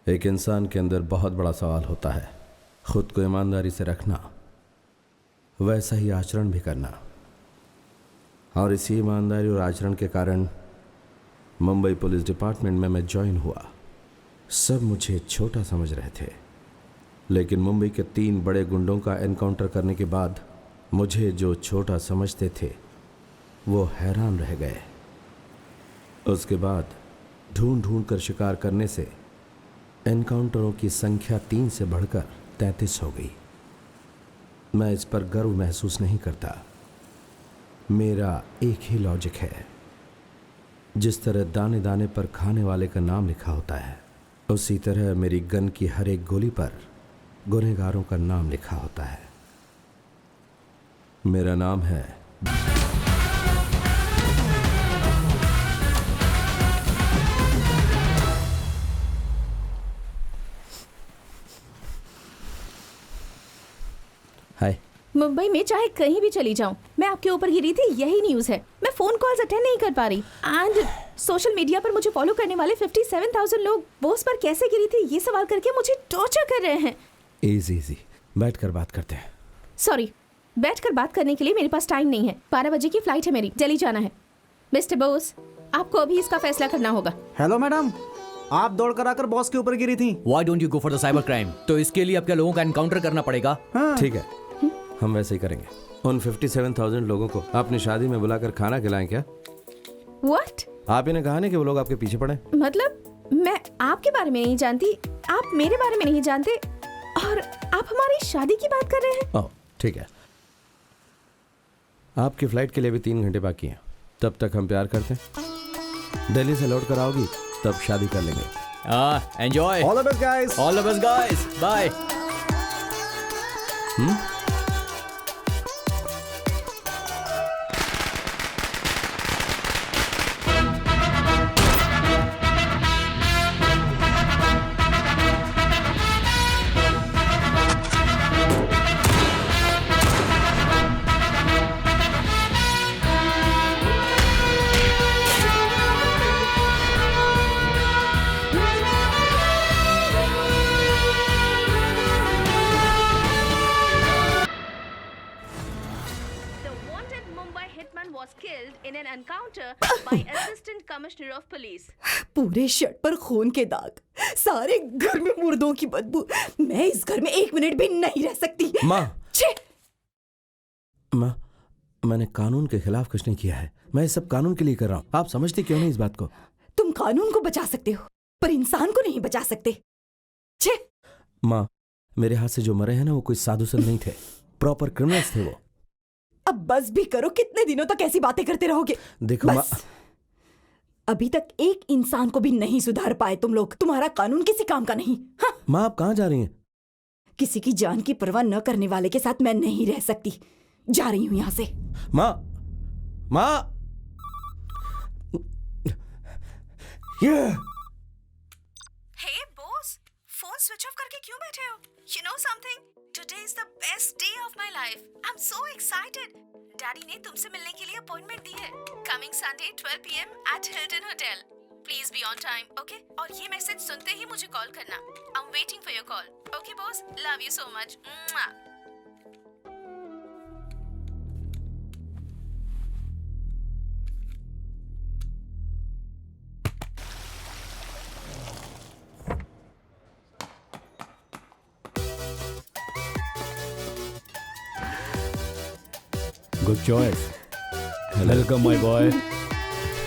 एक इंसान के अंदर बहुत बड़ा सवाल होता है, खुद को ईमानदारी से रखना, वैसा ही आचरण भी करना। और इसी ईमानदारी और आचरण के कारण मुंबई पुलिस डिपार्टमेंट में मैं ज्वाइन हुआ। सब मुझे छोटा समझ रहे थे, लेकिन मुंबई के 3 बड़े गुंडों का एनकाउंटर करने के बाद मुझे जो छोटा समझते थे वो हैरान रह गए। उसके बाद ढूंढ ढूंढ कर शिकार करने से एनकाउंटरों की संख्या 3 से बढ़कर 33 हो गई। मैं इस पर गर्व महसूस नहीं करता। मेरा एक ही लॉजिक है, जिस तरह दाने दाने पर खाने वाले का नाम लिखा होता है, उसी तरह मेरी गन की हर एक गोली पर गुनहगारों का नाम लिखा होता है। मेरा नाम है हाय। मुंबई में चाहे कहीं भी चली जाऊं, मैं आपके ऊपर गिरी थी, यही न्यूज़ है। मैं फोन कॉल्स अटेंड नहीं कर पा रही एंड सोशल मीडिया पर मुझे फॉलो करने वाले 57,000 लोग बॉस पर कैसे गिरी थी ये सवाल करके मुझे टॉर्चर कर रहे हैं। इजी बैठ कर बात करते हैं। सॉरी, बैठकर बात करने के लिए मेरे पास टाइम नहीं है। 12 बजे की फ्लाइट है मेरी, दिल्ली जाना है। मिस्टर बोस, आपको अभी इसका फैसला करना होगा। हेलो मैडम, आप दौड़ कर आकर बॉस के ऊपर गिरी थी। Why don't you go for the cyber crime? तो इसके लिए आपके लोगों का एनकाउंटर करना पड़ेगा। ठीक है, हम वैसे ही करेंगे। उन 57,000 लोगों को अपनी शादी में बुलाकर खाना खिलाएं क्या? What? आप इन्हें कहा नहीं कि वो लोग आपके पीछे पड़े? मतलब मैं आपके बारे में नहीं जानती, आप मेरे बारे में नहीं जानते और आप हमारी शादी की बात कर रहे हैं। ओह ठीक है, आपकी फ्लाइट के लिए भी 3 घंटे बाकी हैं। तब तक हम प्यार करते हैं। दिल्ली से लौट कर आओगी तब शादी कर लेंगे। Enjoy. All the best guys. All the best guys. Bye. Commissioner of police. पूरे शर्ट पर खून के दाग, सारे घर में मुर्दों की बदबू। मैं इस घर में 1 मिनट भी नहीं रह सकती। माँ, छे! माँ, मैंने कानून के खिलाफ कुछ नहीं किया है। मैं ये सब कानून के लिए कर रहा हूँ। आप समझती क्यों नहीं इस बात को? तुम कानून को बचा सकते हो पर इंसान को नहीं बचा सकते। छे! माँ, मेरे हाथ से जो मरे हैं ना, वो कोई साधु संत नहीं थे, प्रॉपर क्रिमिनल्स थे वो। अब बस भी करो, कितने दिनों तक ऐसी बातें करते रहोगे? देखो माँ, अभी तक एक इंसान को भी नहीं सुधार पाए तुम लोग। तुम्हारा कानून किसी काम का नहीं। हाँ? माँ आप कहाँ जा रही हैं? किसी की जान की परवाह न करने वाले के साथ मैं नहीं रह सकती। जा रही हूँ यहाँ से। माँ, माँ, हे बॉस, फोन स्विच ऑफ करके क्यों बैठे हो? You know something? Today is the best day of my life. I'm so excited. Daddy ने तुमसे मिलने के लिए अपॉइंटमेंट दी है। Coming Sunday 12 PM at Hilton Hotel. Please be on time, okay? और ये मैसेज सुनते ही मुझे कॉल करना। I'm waiting for your call. Okay boss, love you so much. Mwah. Good choice. Welcome, my boy.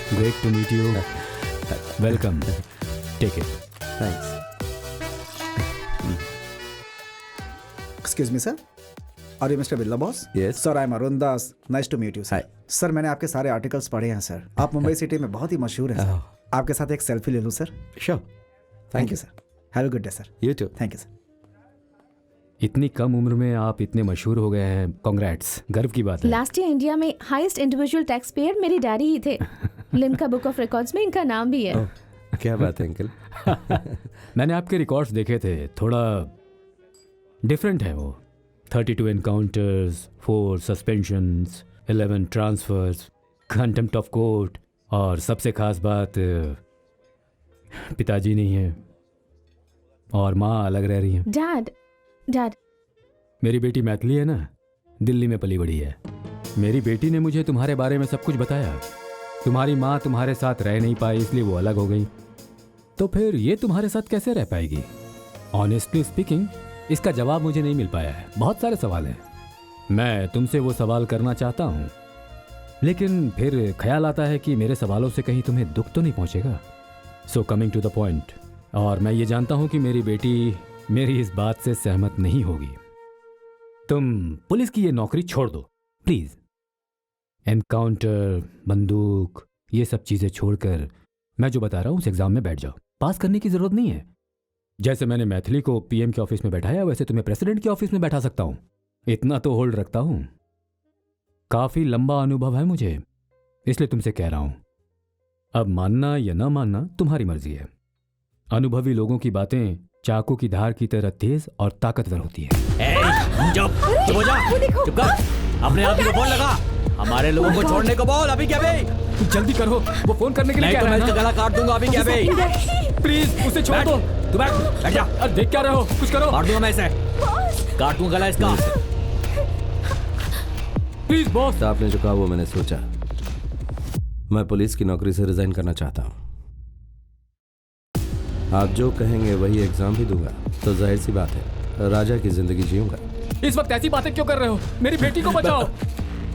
Great to meet you. Welcome. Take it. Thanks. Excuse me sir, are you mister Birla boss? Yes. Sir, I am Arun Das. Nice to meet you sir. Sir, मैंने आपके सारे articles पढ़े हैं sir. आप Mumbai city में बहुत ही मशहूर हैं सर। आपके साथ एक सेल्फी ले लूँ sir? Sure. Thank you sir. Have a good day sir. You too. Thank you sir. इतनी कम उम्र में आप इतने मशहूर हो गए हैं। कांग्रेट्स, गर्व की बात है। लास्ट ईयर इंडिया में हाईएस्ट इंडिविजुअल टैक्स पेयर मेरे डैडी ही थे। लिम्का बुक ऑफ रिकॉर्ड्स में इनका नाम भी है। क्या बात है अंकल? मैंने आपके रिकॉर्ड्स देखे थे, थोड़ा डिफरेंट है वो। 32 encounters, 4 suspensions, 11 transfers, contempt of court, और सबसे खास बात पिताजी नहीं है। और माँ अलग रह रही हैं। डैड मेरी बेटी मैथिली है ना, दिल्ली में पली बड़ी है। मेरी बेटी ने मुझे तुम्हारे बारे में सब कुछ बताया। तुम्हारी माँ तुम्हारे साथ रह नहीं पाई, इसलिए वो अलग हो गई। तो फिर ये तुम्हारे साथ कैसे रह पाएगी? ऑनेस्टली स्पीकिंग, इसका जवाब मुझे नहीं मिल पाया है। बहुत सारे सवाल हैं, मैं तुमसे वो सवाल करना चाहता हूँ, लेकिन फिर ख्याल आता है कि मेरे सवालों से कहीं तुम्हें दुख तो नहीं पहुँचेगा। So coming to the point, और मैं ये जानता हूँ कि मेरी बेटी मेरी इस बात से सहमत नहीं होगी। तुम पुलिस की ये नौकरी छोड़ दो प्लीज। एनकाउंटर, बंदूक, ये सब चीजें छोड़कर मैं जो बता रहा हूँ उस एग्जाम में बैठ जाओ। पास करने की जरूरत नहीं है। जैसे मैंने मैथिली को पीएम के ऑफिस में बैठाया, वैसे तुम्हें प्रेसिडेंट के ऑफिस में बैठा सकता हूँ। इतना तो होल्ड रखता हूँ। काफी लंबा अनुभव है मुझे, इसलिए तुमसे कह रहा हूं। अब मानना या ना मानना तुम्हारी मर्जी है। अनुभवी लोगों की बातें चाकू की धार की तरह तेज और ताकतवर होती है। चुप हो जा, चुप कर। अपने आप ही को फोन लगा। हमारे लोगों को छोड़ने को बोल। अभी क्या बे? जल्दी करो, वो फोन करने के लिए नहीं कह तो रहा मैं है इसका ना। गला काट दूंगा। अभी क्या बे? प्लीज उसे छोड़ दो। तू बैठ जा। अरे देख क्या रहे हो, कुछ करो। काट दूंगा मैं इसे, काट दूंगा गला इसका। Please boss. तो आपने जो कहा वो मैंने सोचा। मैं पुलिस की नौकरी से रिजाइन करना चाहता हूँ। आप जो कहेंगे वही एग्जाम भी दूंगा, तो जाहिर सी बात है राजा की जिंदगी जीऊंगा। इस वक्त ऐसी बातें क्यों कर रहे हो? मेरी बेटी को बचाओ।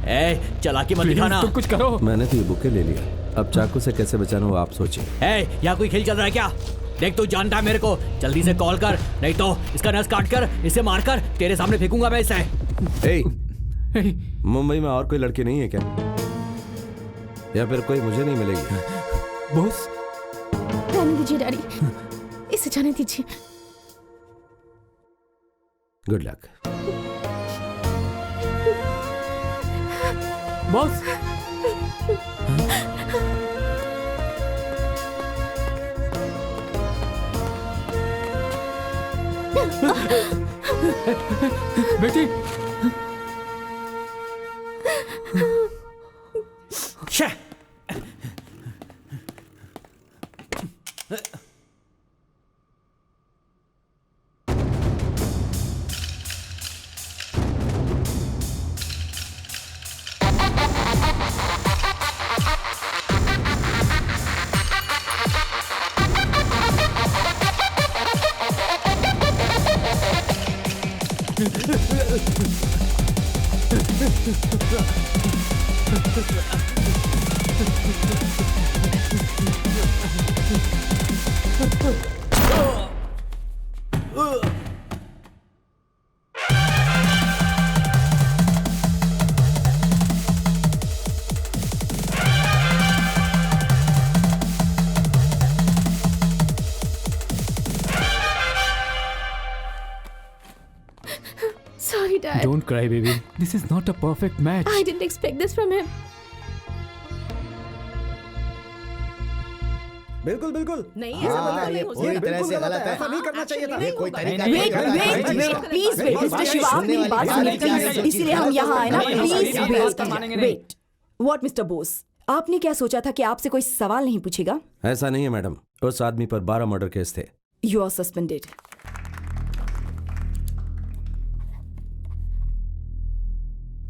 ए, चालाकी मत प्लीज दिखाना। तुम कुछ करो। मैंने तो ये बुके ले लिया, अब चाकू से कैसे बचाना वो आप सोचिए। ए, यहाँ कोई खेल चल रहा है क्या? देख तू जानता है मेरे को। जल्दी से कॉल कर, नहीं तो इसका नस काट कर इसे मारकर तेरे सामने फेंकूंगा मैं इसे। ए, मुंबई में और कोई लड़की नहीं है क्या? या फिर कोई मुझे नहीं मिलेगी? बॉस रहने दीजिए डैडी, इसे जाने दीजिए। Good luck. बॉस। बेटी। शे। Sorry, Dad. Don't cry, baby. This is not a perfect match. I didn't expect this from him. बिल्कुल बिल्कुल नहीं, ये ऐसा गलत है, नहीं ये हो पूरी सकता। तरह से गलत है। ऐसा नहीं करना चाहिए था। ये कोई तरीका wait wait please wait mister Shiva, आप मेरी बात सुनिए प्लीज। इसीलिए हम यहाँ आए ना, please wait. What mister Bose, आपने क्या सोचा था कि आपसे कोई सवाल नहीं पूछेगा? ऐसा नहीं है मैडम, उस आदमी पर 12 मर्डर केस थे। You are suspended.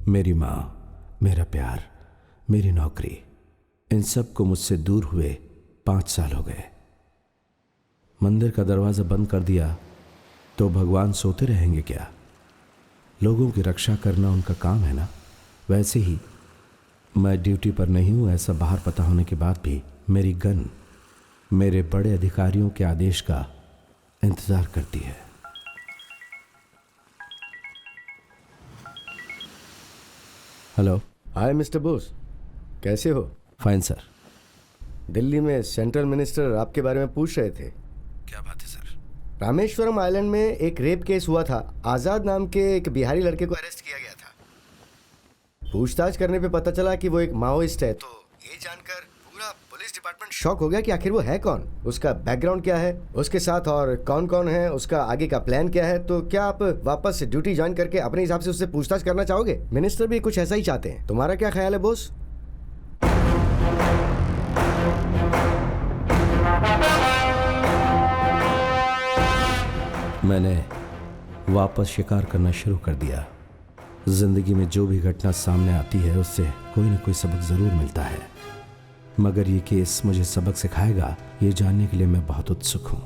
मेरी माँ, मेरा प्यार, मेरी नौकरी, इन सब को मुझसे दूर हुए 5 साल हो गए। मंदिर का दरवाजा बंद कर दिया तो भगवान सोते रहेंगे क्या? लोगों की रक्षा करना उनका काम है ना। वैसे ही मैं ड्यूटी पर नहीं हूं, ऐसा बाहर पता होने के बाद भी मेरी गन मेरे बड़े अधिकारियों के आदेश का इंतजार करती है। हेलो। हाय मिस्टर बोस, कैसे हो? Fine sir. दिल्ली में सेंट्रल मिनिस्टर आपके बारे में पूछ रहे थे। क्या बात है सर? रामेश्वरम आइलैंड में एक रेप केस हुआ था। आज़ाद नाम के एक बिहारी लड़के को अरेस्ट किया गया था। पूछताछ करने पे पता चला कि वो एक माओइस्ट है। तो ये जानकर पूरा पुलिस डिपार्टमेंट शॉक हो गया कि आखिर वो है कौन, उसका बैकग्राउंड क्या है, उसके साथ और कौन कौन है, उसका आगे का प्लान क्या है। तो क्या आप वापस ड्यूटी ज्वाइन करके अपने हिसाब से उससे पूछताछ करना चाहोगे? मिनिस्टर भी कुछ ऐसा ही चाहते हैं। तुम्हारा क्या ख्याल है बोस? मैंने वापस शिकार करना शुरू कर दिया। जिंदगी में जो भी घटना सामने आती है उससे कोई ना कोई सबक जरूर मिलता है, मगर ये केस मुझे सबक सिखाएगा ये जानने के लिए मैं बहुत उत्सुक हूं।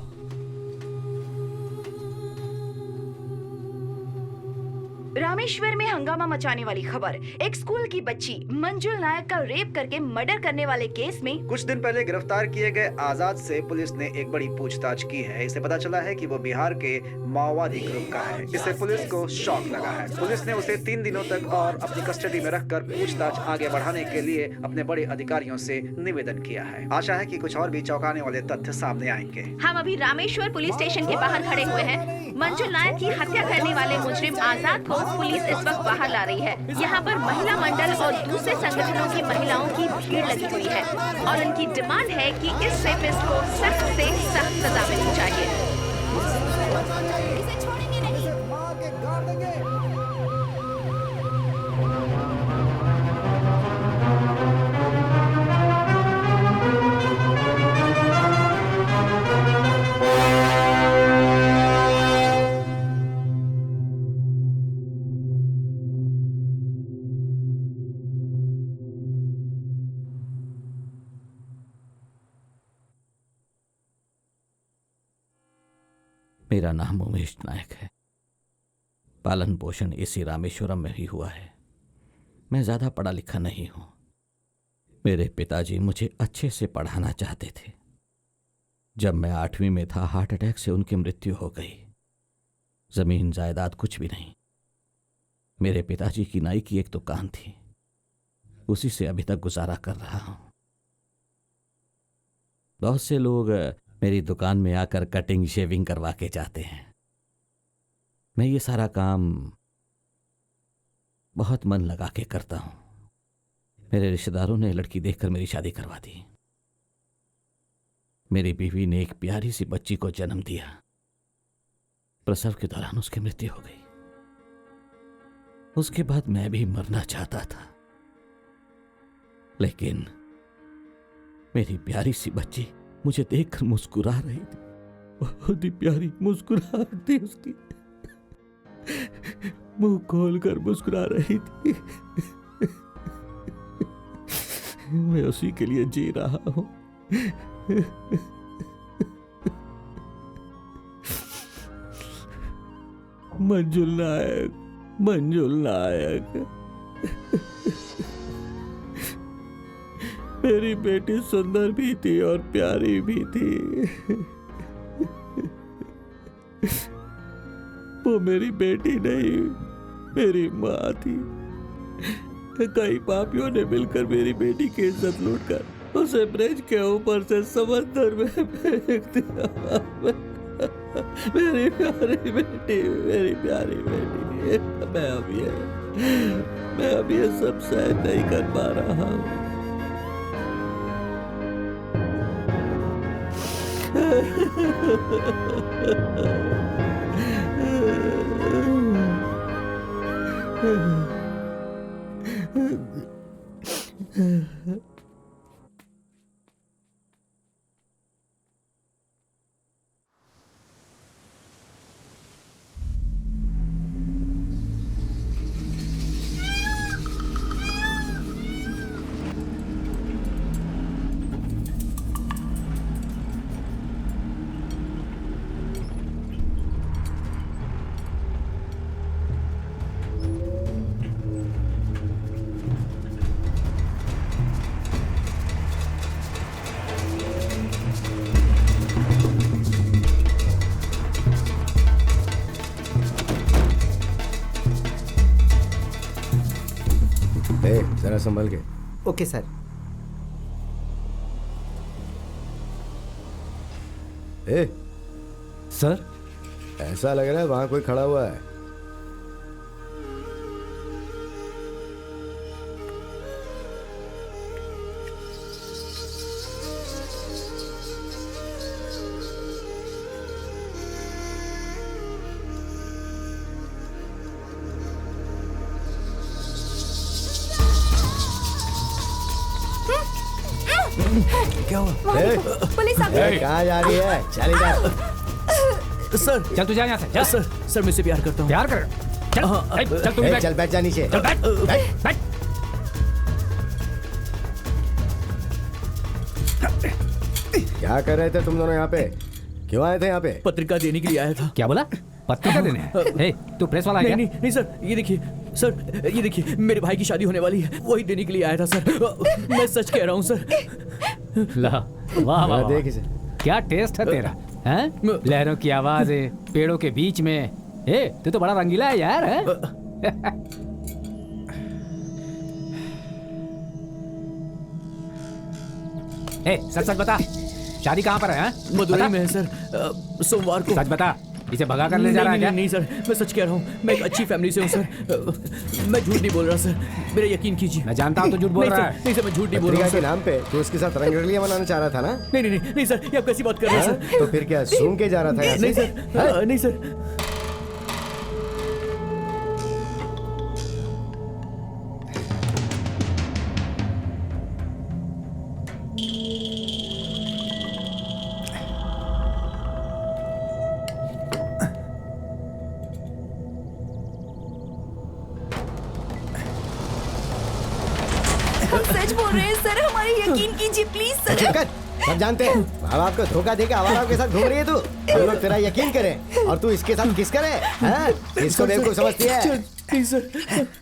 रामेश्वर में हंगामा मचाने वाली खबर। एक स्कूल की बच्ची मंजुल नायक का रेप करके मर्डर करने वाले केस में कुछ दिन पहले गिरफ्तार किए गए आजाद से पुलिस ने एक बड़ी पूछताछ की है। इसे पता चला है कि वो बिहार के माओवादी ग्रुप का है। इससे पुलिस को शॉक लगा है। पुलिस ने उसे 3 दिनों तक और अपनी कस्टडी में रखकर पूछताछ आगे बढ़ाने के लिए अपने बड़े अधिकारियों से निवेदन किया है। आशा है कि कुछ और भी चौंकाने वाले तथ्य सामने आएंगे। हम अभी रामेश्वर पुलिस स्टेशन के बाहर खड़े हुए हैं। मंजुल नायक की हत्या करने वाले मुजरिम आजाद को पुलिस इस वक्त बाहर ला रही है। यहाँ पर महिला मंडल और दूसरे संगठनों की महिलाओं की भीड़ लगी हुई है और उनकी डिमांड है कि इस रेपिस्ट को सख्त से सख्त सजा मिलनी चाहिए। मेरा नाम उमेश नायक है। पालन पोषण इसी रामेश्वरम में ही हुआ है। मैं ज़्यादा पढ़ा लिखा नहीं हूँ। मेरे पिताजी मुझे अच्छे से पढ़ाना चाहते थे। जब मैं 8वीं में था हार्ट अटैक से उनकी मृत्यु हो गई। ज़मीन जायदाद कुछ भी नहीं। मेरे पिताजी की नाई की एक दुकान थी, उसी से अभी तक गुजारा कर रहा हूँ। बहुत से लोग मेरी दुकान में आकर कटिंग शेविंग करवा के जाते हैं। मैं ये सारा काम बहुत मन लगा के करता हूं। मेरे रिश्तेदारों ने लड़की देखकर मेरी शादी करवा दी। मेरी बीवी ने एक प्यारी सी बच्ची को जन्म दिया। प्रसव के दौरान उसकी मृत्यु हो गई। उसके बाद मैं भी मरना चाहता था, लेकिन मेरी प्यारी सी बच्ची मुझे देखकर मुस्कुरा रही थी। बहुत ही प्यारी मुस्कुराहट थी उसकी। मुंह खोलकर मुस्कुरा रही थी। मैं उसी के लिए जी रहा हूं। मंजुल नायक, मंजुल नायक। मेरी बेटी सुंदर भी थी और प्यारी भी थी। वो मेरी बेटी नहीं, मेरी माँ थी। कई पापियों ने मिलकर मेरी बेटी की इज्जत लूटकर उसे ब्रिज के ऊपर से समंदर में फेंक दिया। मेरी प्यारी बेटी, मेरी प्यारी बेटी। मैं अब ये सब सहन नहीं कर पा रहा हूँ। जरा संभल के। Okay sir. सर, ऐसा लग रहा है वहां कोई खड़ा हुआ है। क्या हुआ? पुलिस आ गई। कहाँ जा रही है? चली जा। सर चल तू जा यहाँ से, जा। सर मैं इससे प्यार करता हूँ। प्यार कर। चल चल तू भी बैठ। चल बैठ जा नीचे। चल बैठ बैठ। क्या कर रहे थे तुम दोनों यहाँ पे? क्यों आए थे यहाँ पे? पत्रिका देने के लिए आया था। क्या बोला? पत्रिका देने? हे, तू प्रेस वाला है क्या? नहीं सर, ये देखिए सर, ये देखिए मेरे भाई की शादी होने वाली है, वही देने के लिए आया था सर। मैं सच कह रहा हूँ सर। ला, वाह वाह देख इसे। क्या टेस्ट है तेरा, हैं? लहरों की आवाज़ें, पेड़ों के बीच में। ए, तू तो बड़ा रंगीला है यार, हैं? ए, सच सच बता, शादी कहाँ पर है, हैं? मदुरई बता। में है सर, सोमवार को। सच बता, इसे भगा कर ले जा रहा है क्या? नहीं सर, मैं सच कह रहा हूँ, मैं एक अच्छी फैमिली से हूँ सर। मैं झूठ नहीं बोल रहा सर, मेरा यकीन कीजिए। मैं जानता हूँ तो झूठ बोल रहा है। नहीं सर, मैं झूठ नहीं बोल रहा पत्रिका हूँ के सर। नाम पे तो उसके साथ रंगरलियां मनाना चाह रहा था ना? नहीं सर, ये आप कैसी बात कर रहे हैं हाँ? सर? तो फिर क्या सूंघ के जा रहा था यहाँ से? नहीं सर, नहीं सर। हम सच बोल रहे हैं सर, हमारे यकीन कीजिए प्लीज सर। चुप कर, सब जानते हैं माँ बाप को धोखा देके आवाराओं के साथ घूम रही है तू। हम लोग तेरा यकीन करें और तू इसके साथ किस करे? हाँ? इसको बेवकूफ समझती है? नहीं सर।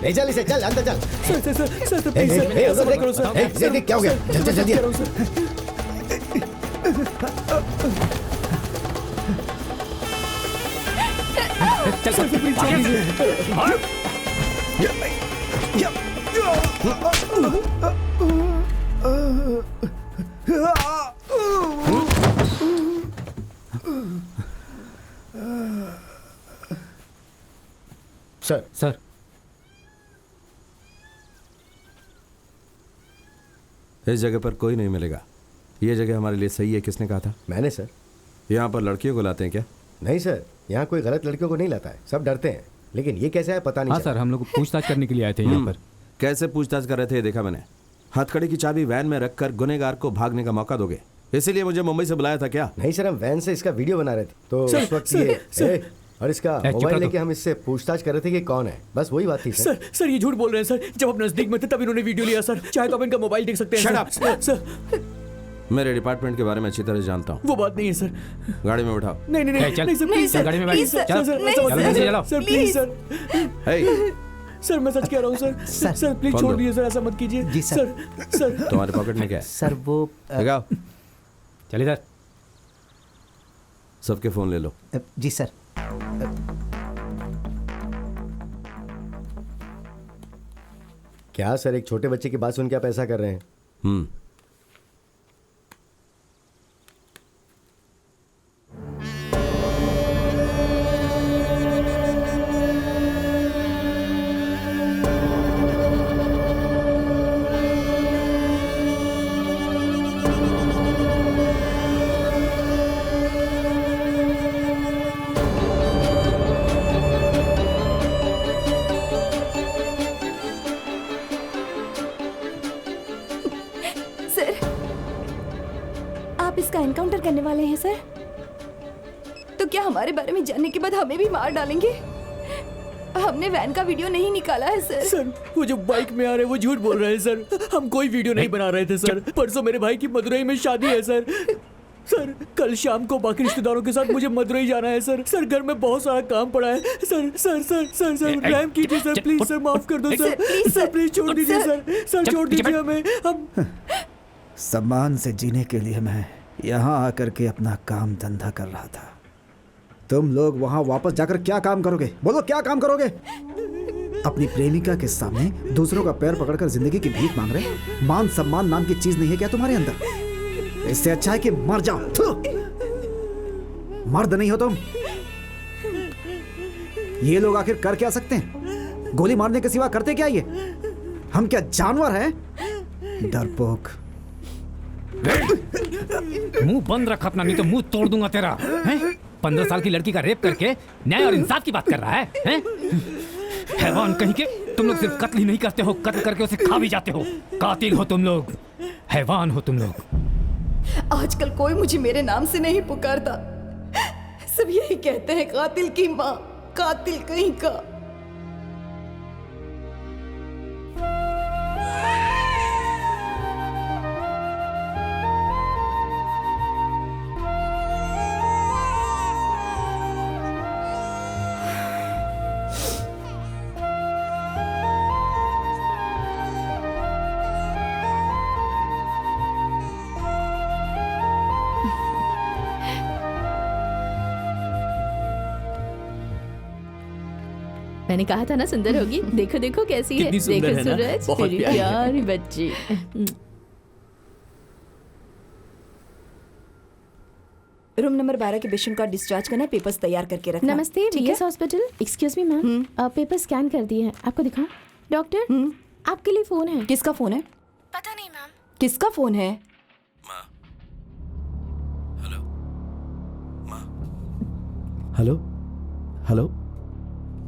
ले चल इसे, चल अंदर चल। सर ए, ए, प्लीज ए, उधर देख, करो सर। ए, इसे देख क्या हो गया? चल चल जल्दी। चल सर, प्लीज छोड़ दीजिए। सर सर, इस जगह पर कोई नहीं मिलेगा। ये जगह हमारे लिए सही है। किसने कहा था? मैंने सर। यहाँ पर लड़कियों को लाते हैं क्या? नहीं सर, यहाँ कोई गलत लड़कियों को नहीं लाता है, सब डरते हैं। लेकिन ये कैसे है पता नहीं हाँ चला। सर, हम लोग पूछताछ करने के लिए आए थे यहाँ पर। कैसे पूछताछ कर रहे थे ये देखा मैंने। हथकड़ी की चाबी वैन में रखकर गुनहगार को भागने का मौका दोगे, इसीलिए मुझे मुंबई से बुलाया था क्या? नहीं सर, हम वैन से इसका वीडियो बना रहे थे तो सर, उस वक्त सर, ये सर। ए, और इसका चुप मोबाइल रहो लेके हम इससे पूछताछ कर रहे थे कि कौन है, बस वही बात थी सर। सर ये झूठ बोल रहे हैं सर, जब आप नजदीक में थे तब इन्होंने वीडियो लिया सर। चाहे तो आप इनका मोबाइल देख सकते हैं। Shut sir. सर मेरे डिपार्टमेंट के बारे में अच्छी तरह जानता हूँ। वो बात नहीं है सर। गाड़ी में बैठाओ। नहीं नहीं ए, नहीं चल। नहीं सर, नहीं प्लीज सर, चल गाड़ी में बैठ। प्लीज सर, चलो, सर नहीं चलो, चलो, सर, नीचे चलो। Sir please please. Sir. Hey, sir मैं सच कह रहा हूँ सर। सर प्लीज कौन छोड़ दो? दीजिए सर, ऐसा मत कीजिए। जी, सर। सर तुम्हारे पॉकेट में क्या है? सर वो लगाओ। चल इधर। सबके फोन ले लो। जी सर। क्या सर, एक छोटे बच्चे की बात सुन के आप ऐसा कर रहे हैं? सर, आप इसका एनकाउंटर करने वाले हैं सर? तो क्या हमारे बारे में जानने के बाद हमें भी मार डालेंगे? हमने वैन का वीडियो नहीं निकाला है सर। सर वो जो बाइक में आ रहे हैं वो झूठ बोल रहे हैं सर। हम कोई वीडियो नहीं बना रहे थे सर। परसों मेरे भाई की मदुरई में शादी है सर। सर कल शाम को बाकी रिश्तेदारों के साथ मुझे मदुरई जाना है सर। सर घर में बहुत सारा काम पड़ा है sir. Sir sir sir sir रहम कीजिए सर, प्लीज सर, माफ कर दो सर। सर प्लीज छोड़ दीजिए सर। सर छोड़ दीजिए हमें। हम सम्मान से जीने के लिए मैं यहाँ आकर के अपना काम धंधा कर रहा था। तुम लोग वहाँ वापस जाकर क्या काम करोगे? बोलो, क्या काम करोगे? अपनी प्रेमिका के सामने दूसरों का पैर पकड़कर जिंदगी की भीख मांग रहे? मान सम्मान नाम की चीज नहीं है क्या तुम्हारे अंदर? इससे अच्छा है कि मर जाओ। थू! मर्द नहीं हो तुम। ये लोग आखिर कर क्या सकते हैं? गोली मारने के सिवा करते क्या ये? हम क्या जानवर हैं? डरपोक। मुंह बंद रख अपना, नहीं तो मुंह तोड़ दूंगा तेरा। 15 साल की लड़की का रेप करके न्याय और इंसाफ की बात कर रहा है? हैवान कहीं के। तुम लोग सिर्फ कत्ल ही नहीं करते हो, कत्ल करके उसे खा भी जाते हो। कातिल हो तुम लोग, हैवान हो तुम लोग। आजकल कोई मुझे मेरे नाम से नहीं पुकारता, सब यही कहते हैं कातिल की माँ, कातिल कहीं का। मैंने कहा था ना सुंदर होगी। देखो देखो कैसी है। देखो है ना? सूरज, बहुत तेरी प्यारी है। प्यारी बच्ची। रूम नंबर 12 के पेशेंट का डिस्चार्ज करना, पेपर्स तैयार करके रखना। नमस्ते ठीक है? VS hospital. Excuse me ma'am, paper scan कर दिए हैं, आपको दिखाऊं? डॉक्टर आपके लिए फोन है। किसका फोन है? पता नहीं मैम। किसका फोन है? हेलो हेलो,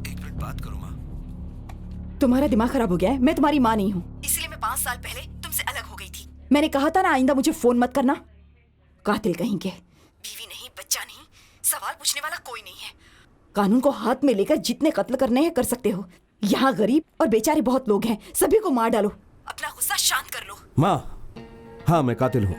एक मिनट बात करो माँ। तुम्हारा दिमाग खराब हो गया है? मैं तुम्हारी माँ नहीं हूँ, इसलिए मैं 5 साल पहले तुमसे अलग हो गई थी। मैंने कहा था ना आइंदा मुझे फोन मत करना। कातिल कहीं के। बीवी नहीं, बच्चा नहीं, सवाल पूछने वाला कोई नहीं है। कानून को हाथ में लेकर जितने कत्ल करने हैं कर सकते हो। यहाँ गरीब और बेचारे बहुत लोग हैं, सभी को मार डालो, अपना गुस्सा शांत कर लो। माँ, हाँ मैं कातिल हूँ।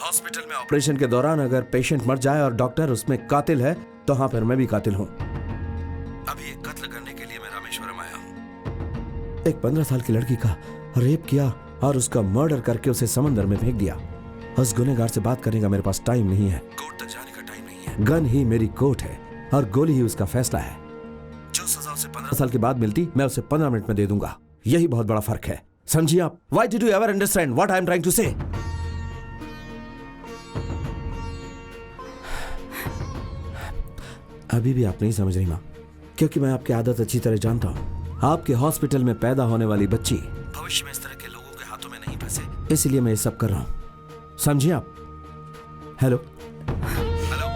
हॉस्पिटल में ऑपरेशन के दौरान अगर पेशेंट मर जाए और डॉक्टर उसमें कातिल है तो हाँ फिर मैं भी कातिल हूँ। अभी एक कत्ल करने के लिए मैं रामेश्वरम आया हूँ। एक 15 साल की लड़की का रेप किया और उसका मर्डर करके उसे समंदर में फेंक दिया। उस गुनहगार से बात करने का मेरे पास टाइम नहीं है, कोर्ट तक जाने का टाइम नहीं है। गन ही मेरी कोर्ट है और गोली ही उसका फैसला है। जो सजा उसे 15 साल के बाद मिलती मैं उसे 15 मिनट में दे दूंगा। यही बहुत बड़ा फर्क है, समझिए आप। Why did you ever understand what I am trying to say? अभी भी आप नहीं समझ रही माँ, क्योंकि मैं आपकी आदत अच्छी तरह जानता हूँ। आपके हॉस्पिटल में पैदा होने वाली बच्ची भविष्य में इस तरह के लोगों के हाथों में नहीं फंसे, इसलिए मैं ये सब कर रहा हूँ, समझिए आप। हेलो हेलो हेलो,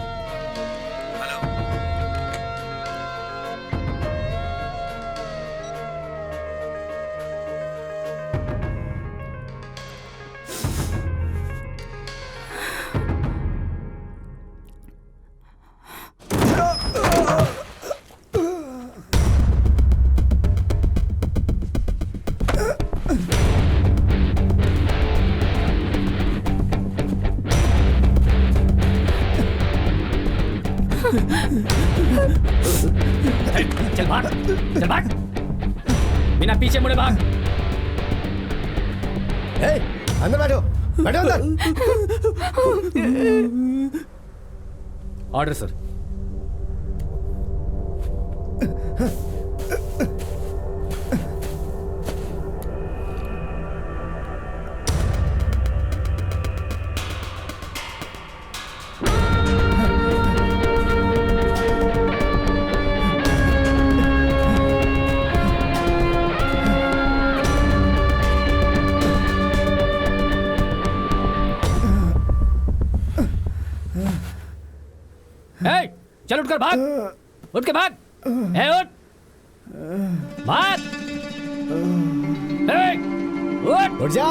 चल भाग, चल भाग, बिना पीछे मुड़े भाग। अंदर बैठो, बैठो अंदर। Order sir. चल उठकर भाग, उठ के भाग, उठ भाग, उठ। उठ जा।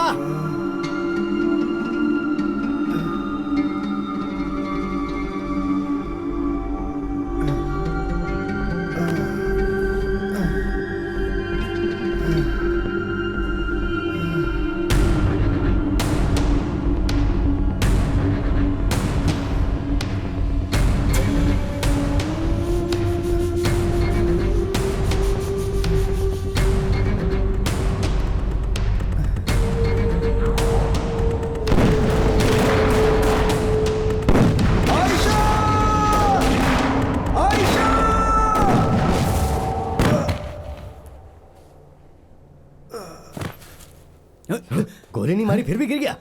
मारी फिर भी गिर गया।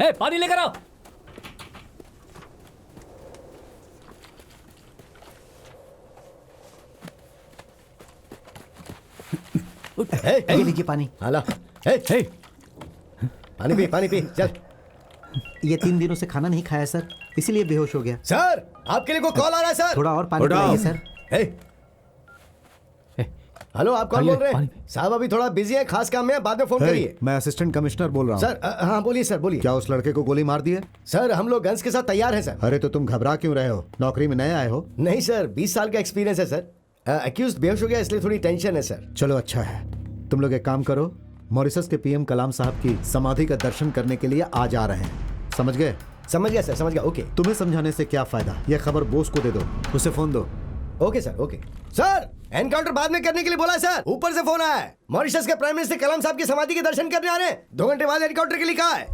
हे, पानी लेकर आओ। ये लीजिए पानी। हाला, हे, पानी पी, चल। ये 3 दिनों से खाना नहीं खाया सर, इसीलिए बेहोश हो गया। सर, आपके लिए कोई कॉल आ रहा है सर। थोड़ा और पानी पिलाइए सर। हे, हेलो, आप कौन बोल रहे हैं? साहब अभी थोड़ा बिजी है, खास काम में है, बाद में फोन करिए। मैं असिस्टेंट कमिश्नर बोल रहा हूँ। सर हाँ बोलिए सर, बोलिए। क्या उस लड़के को गोली मार दी है? सर हम लोग गन्स के साथ तैयार हैं सर। अरे तो तुम घबरा क्यों रहे हो? नौकरी में नए आए हो? नहीं सर, 20 साल का एक्सपीरियंस है सर। एक्यूज बेहोश हो गया इसलिए थोड़ी टेंशन है सर। चलो अच्छा है, तुम लोग एक काम करो, मॉरिशस के पीएम कलाम साहब की समाधि का दर्शन करने के लिए आज आ रहे हैं, समझ गए? समझ गया सर, समझ गया। ओके तुम्हें समझाने से क्या फायदा, यह खबर बोस को दे दो, उसे फोन दो। Okay sir, okay sir. Encounter बाद में करने के लिए बोला है सर, ऊपर से फोन आया है। मॉरिशस के प्राइम मिनिस्टर कलाम साहब की समाधि के दर्शन करने आ रहे हैं, 2 घंटे बाद एनकाउंटर के लिए कहा है।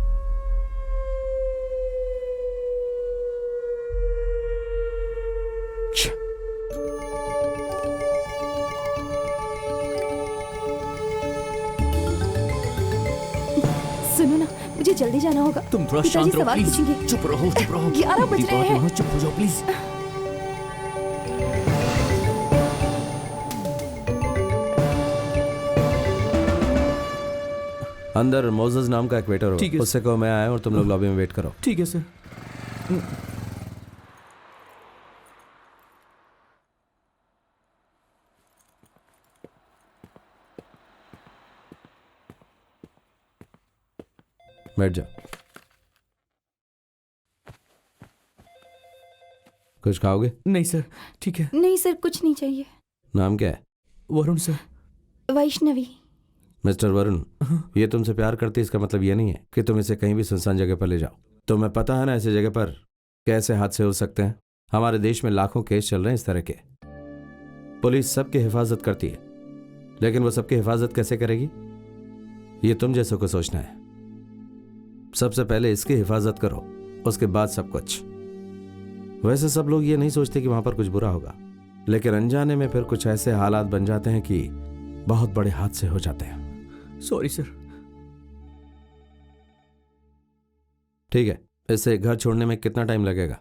सुनो ना, मुझे जल्दी जाना होगा। तुम थोड़ा पिताजी शांत रहो सवाल प्लीज। पूछेंगे। चुप रहो, चुप रहो। 11 बज रहे हैं। चुप हो जाओ प्लीज। अंदर मोजेस नाम का एक वेटर ठीक हो, है। उससे कहो मैं आया और तुम लोग लॉबी में वेट करो। ठीक है सर। बैठ जाओ। कुछ खाओगे? नहीं सर, ठीक है। नहीं सर, कुछ नहीं चाहिए। नाम क्या है? वरुण सर। वैष्णवी। मिस्टर वरुण, ये तुमसे प्यार करती है इसका मतलब ये नहीं है कि तुम इसे कहीं भी सुनसान जगह पर ले जाओ। तुम्हें पता है ना ऐसी जगह पर कैसे हादसे हो सकते हैं। हमारे देश में लाखों केस चल रहे हैं इस तरह के। पुलिस सबकी हिफाजत करती है, लेकिन वो सबकी हिफाजत कैसे करेगी ये तुम जैसों को सोचना है। सबसे पहले इसकी हिफाजत करो, उसके बाद सब कुछ। वैसे सब लोग ये नहीं सोचते कि वहां पर कुछ बुरा होगा, लेकिन अनजाने में फिर कुछ ऐसे हालात बन जाते हैं कि बहुत बड़े हादसे हो जाते हैं। Sorry sir. ठीक है, इससे घर छोड़ने में कितना टाइम लगेगा?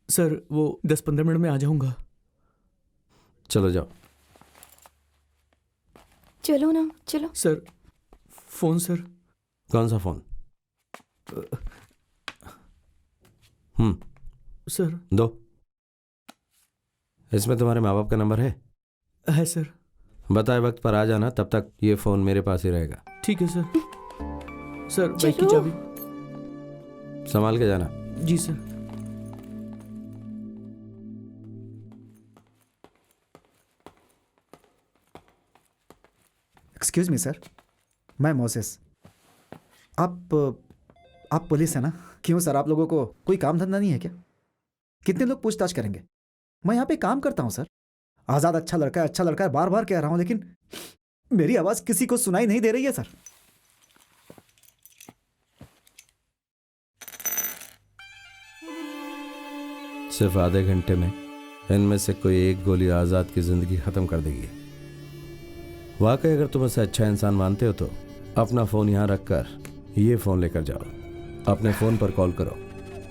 सर वो 10-15 मिनट में आ जाऊंगा। चलो जाओ। चलो ना, चलो। Sir phone sir. कौन सा फोन? सर दो। इसमें तुम्हारे माँ बाप का नंबर है सर। बताए वक्त पर आ जाना, तब तक ये फोन मेरे पास ही रहेगा। ठीक है सर। सर बाइक की चलो। चाबी। संभाल के जाना। जी सर। एक्सक्यूज मी सर, मैं मोसेस। आप पुलिस है ना? क्यों सर, आप लोगों को कोई काम धंधा नहीं है क्या? कितने लोग पूछताछ करेंगे? मैं यहाँ पे काम करता हूँ सर। आज़ाद अच्छा लड़का है, बार बार कह रहा हूँ, लेकिन मेरी आवाज़ किसी को सुनाई नहीं दे रही है सर। सिर्फ आधे घंटे में इनमें से कोई एक गोली आज़ाद की जिंदगी खत्म कर देगी। वाकई अगर तुम उसे अच्छा इंसान मानते हो तो अपना फ़ोन यहाँ रखकर ये फ़ोन लेकर जाओ, अपने फ़ोन पर कॉल करो।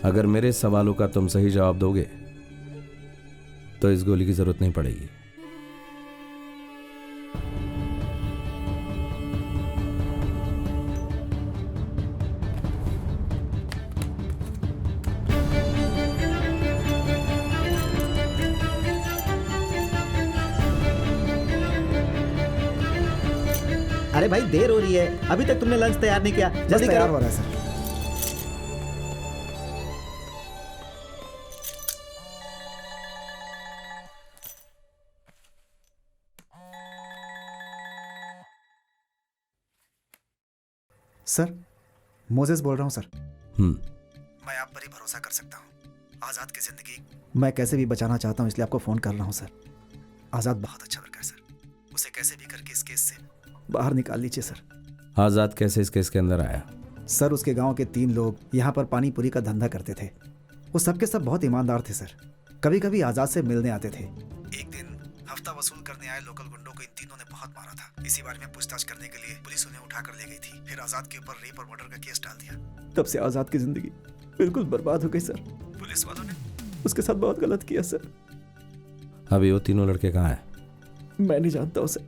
अगर मेरे सवालों का तुम सही जवाब दोगे तो इस गोली की ज़रूरत नहीं पड़ेगी। अरे भाई देर हो रही है, अभी तक तुमने लंच तैयार नहीं किया, बस जल्दी तैयार करो। हो रहा है सर। सर मोजेस बोल रहा हूँ सर। मैं आप पर ही भरोसा कर सकता हूँ। आज़ाद की जिंदगी मैं कैसे भी बचाना चाहता हूँ, इसलिए आपको फ़ोन कर रहा हूँ सर। आज़ाद बहुत अच्छा लड़का है सर, उसे कैसे भी करके इस केस से बाहर निकाल लीजिए सर। आज़ाद कैसे इस केस के अंदर आया? सर उसके गांव के 3 लोग यहाँ पर पानी पूरी का धंधा करते थे। वो सबके सब बहुत ईमानदार थे सर। कभी कभी आज़ाद से मिलने आते थे। एक दिन हफ्ता वसूल करने आए लोकल गुंडों को इन तीनों ने बहुत मारा था। इसी बारे में पूछताछ करने के लिए पुलिस उन्हें उठाकर ले गई थी। फिर आजाद के ऊपर रेप और मर्डर का केस डाल दिया। तब से आजाद की जिंदगी बिल्कुल बर्बाद हो गई सर। पुलिस वालों ने उसके साथ बहुत गलत किया सर। अभी वो तीनों लड़के कहाँ हैं? मैं नहीं जानता उसे।